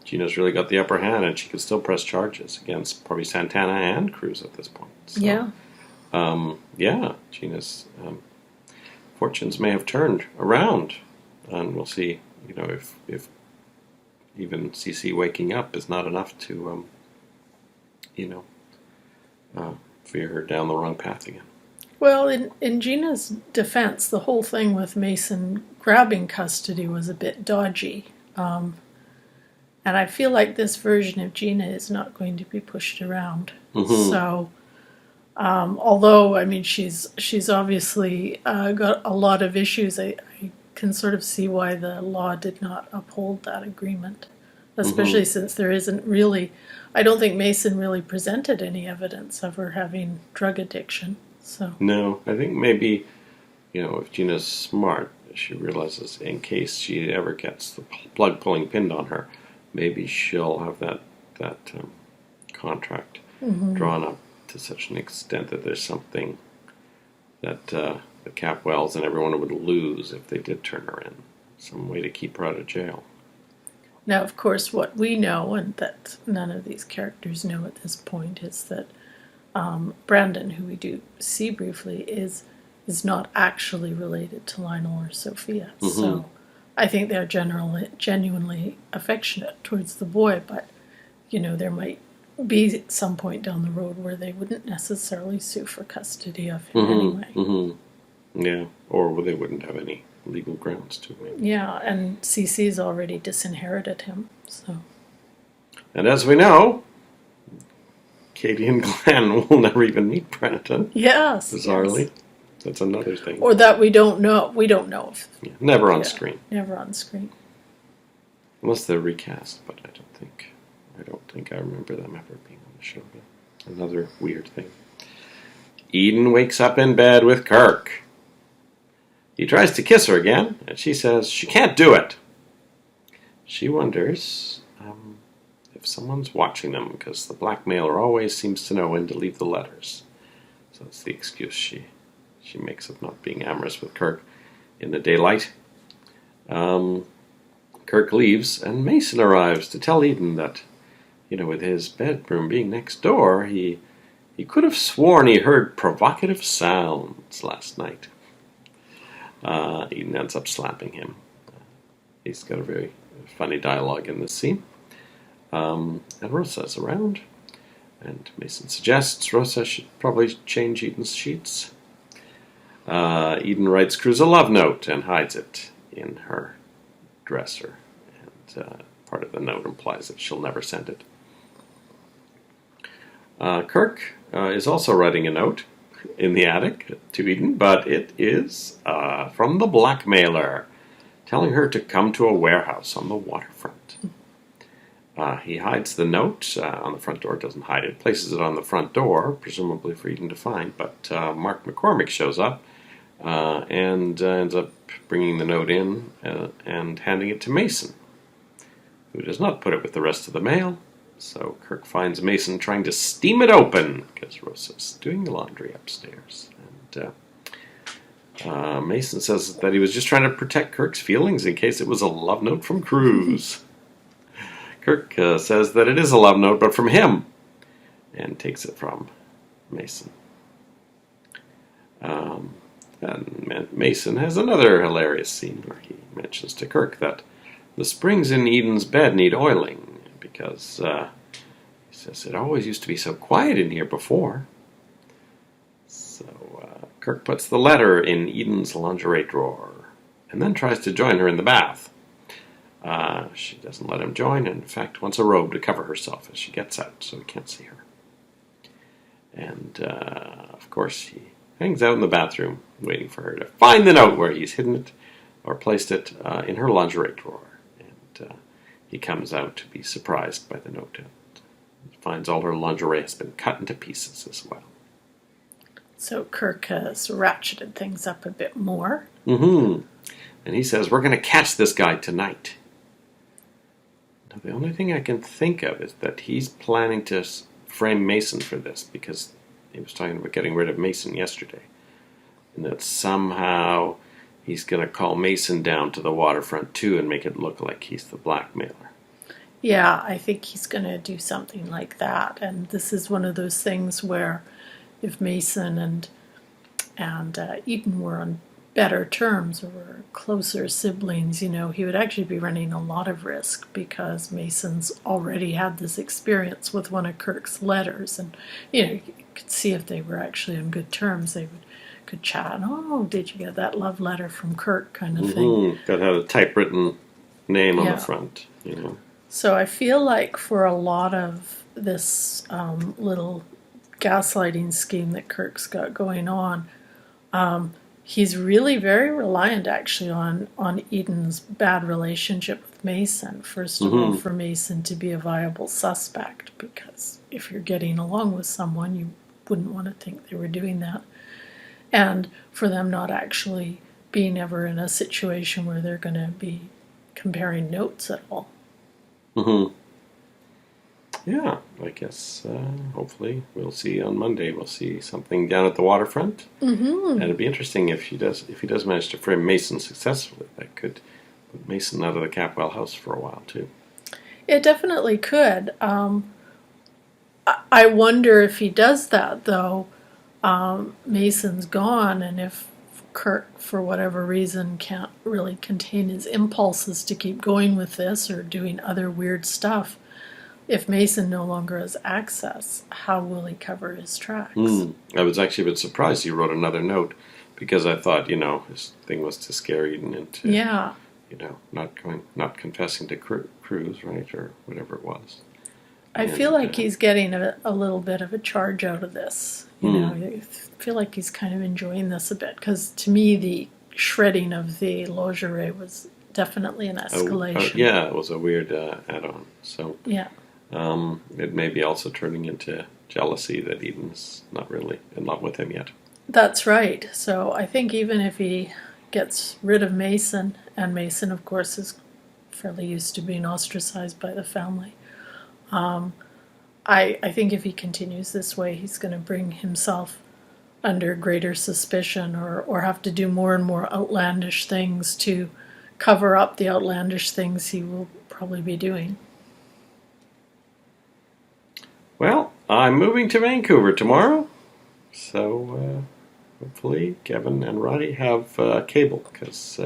Gina's really got the upper hand, and she can still press charges against probably Santana and Cruz at this point. So, Gina's fortunes may have turned around, and we'll see. If even CC waking up is not enough to, veer her down the wrong path again. Well, in Gina's defense, the whole thing with Mason grabbing custody was a bit dodgy. And I feel like this version of Gina is not going to be pushed around. So, although, she's obviously got a lot of issues, I can sort of see why the law did not uphold that agreement. Especially since there isn't really, I don't think Mason really presented any evidence of her having drug addiction. So no, I think maybe, if Gina's smart, she realizes in case she ever gets the plug pulling pinned on her, maybe she'll have that contract drawn up to such an extent that there's something that the Capwells and everyone would lose if they did turn her in. Some way to keep her out of jail. Now, of course, what we know, and that none of these characters know at this point, is that Brandon, who we do see briefly, is not actually related to Lionel or Sophia. So I think they're genuinely affectionate towards the boy, but, there might be some point down the road where they wouldn't necessarily sue for custody of him anyway. Yeah, or they wouldn't have any legal grounds to. Maybe. Yeah, and CC's already disinherited him, so. And as we know, Katie and Glenn will never even meet Brandon. Yes. Bizarrely. Yes. That's another thing. Or that we don't know. We don't know. Never on screen. Never on screen. Unless they're recast, but I don't think I remember them ever being on the show again. Another weird thing. Eden wakes up in bed with Kirk. He tries to kiss her again, and she says she can't do it. She wonders if someone's watching them, because the blackmailer always seems to know when to leave the letters. So that's the excuse she makes of not being amorous with Kirk in the daylight. Kirk leaves, and Mason arrives to tell Eden that, with his bedroom being next door, he could have sworn he heard provocative sounds last night. Eden ends up slapping him. He's got a very funny dialogue in this scene. And Rosa's around, and Mason suggests Rosa should probably change Eden's sheets. Eden writes Cruz a love note and hides it in her dresser. And part of the note implies that she'll never send it. Kirk is also writing a note in the attic to Eden, but it is from the blackmailer, telling her to come to a warehouse on the waterfront. He hides the note on the front door, doesn't hide it, places it on the front door, presumably for Eden to find, but Mark McCormick shows up and ends up bringing the note in and handing it to Mason, who does not put it with the rest of the mail. So Kirk finds Mason trying to steam it open because Rosa's doing the laundry upstairs. And Mason says that he was just trying to protect Kirk's feelings in case it was a love note from Cruz. Kirk says that it is a love note, but from him, and takes it from Mason. And Mason has another hilarious scene where he mentions to Kirk that the springs in Eden's bed need oiling, because he says it always used to be so quiet in here before. So Kirk puts the letter in Eden's lingerie drawer and then tries to join her in the bath. She doesn't let him join, and in fact wants a robe to cover herself as she gets out so he can't see her. And of course he hangs out in the bathroom waiting for her to find the note where he's hidden it or placed it in her lingerie drawer. And he comes out to be surprised by the note and finds all her lingerie has been cut into pieces as well. So Kirk has ratcheted things up a bit more. Mm-hmm. And he says, we're going to catch this guy tonight. Now, the only thing I can think of is that he's planning to frame Mason for this, because he was talking about getting rid of Mason yesterday. And that somehow he's going to call Mason down to the waterfront too and make it look like he's the blackmailer. Yeah, I think he's going to do something like that. And this is one of those things where if Mason and Eden were on better terms or were closer siblings, you know, he would actually be running a lot of risk, because Mason's already had this experience with one of Kirk's letters. And, you know, you could see if they were actually on good terms, they could chat. Oh, did you get that love letter from Kirk, kind of thing. That had a typewritten name on the front, you know. So I feel like for a lot of this little gaslighting scheme that Kirk's got going on, he's really very reliant actually on Eden's bad relationship with Mason. First of all, for Mason to be a viable suspect, because if you're getting along with someone, you wouldn't want to think they were doing that. And for them not actually being ever in a situation where they're going to be comparing notes at all. Mm-hmm. Yeah, I guess hopefully we'll see on Monday. We'll see something down at the waterfront, and it'd be interesting if he does manage to frame Mason successfully. That could put Mason out of the Capwell house for a while too. It definitely could. I wonder if he does that though. Mason's gone, and if Kirk, for whatever reason, can't really contain his impulses to keep going with this or doing other weird stuff. If Mason no longer has access, how will he cover his tracks? I was actually a bit surprised he wrote another note, because I thought, you know, his thing was to scare Eden into, you know, not confessing to Cruz, right, or whatever it was. I feel like he's getting a little bit of a charge out of this. You know, I feel like he's kind of enjoying this a bit, because to me the shredding of the lingerie was definitely an escalation. Yeah, it was a weird add-on. So yeah. It may be also turning into jealousy that Eden's not really in love with him yet. That's right. So I think even if he gets rid of Mason, and Mason, of course, is fairly used to being ostracized by the family, I think if he continues this way, he's going to bring himself under greater suspicion, or have to do more and more outlandish things to cover up the outlandish things he will probably be doing. Well, I'm moving to Vancouver tomorrow, so hopefully Kevin and Roddy have cable, because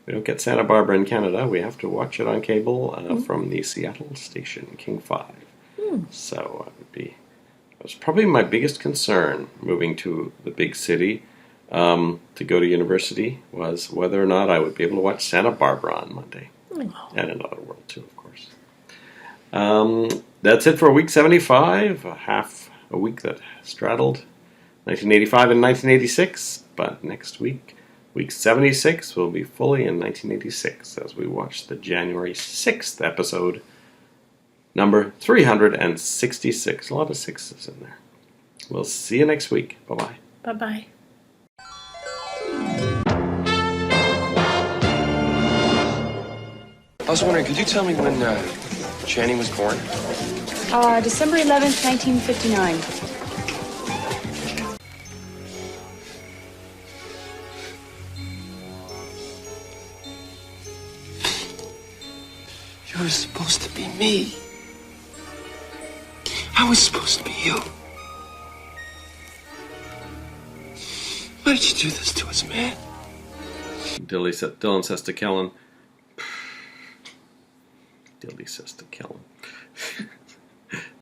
we don't get Santa Barbara in Canada. We have to watch it on cable from the Seattle station, King 5. So it was probably my biggest concern moving to the big city to go to university, was whether or not I would be able to watch Santa Barbara on Monday. And Another World too, of course. That's it for week 75, half a week that straddled 1985 and 1986. But next week, week 76, will be fully in 1986 as we watch the January 6th episode, number 366. A lot of sixes in there. We'll see you next week. Bye-bye. Bye-bye. I was wondering, could you tell me when Channing was born? December 11th, 1959. You were supposed to be me. I was supposed to be you. Why did you do this to us, man? Dylan says to Kellen. Dilly says to Kellen.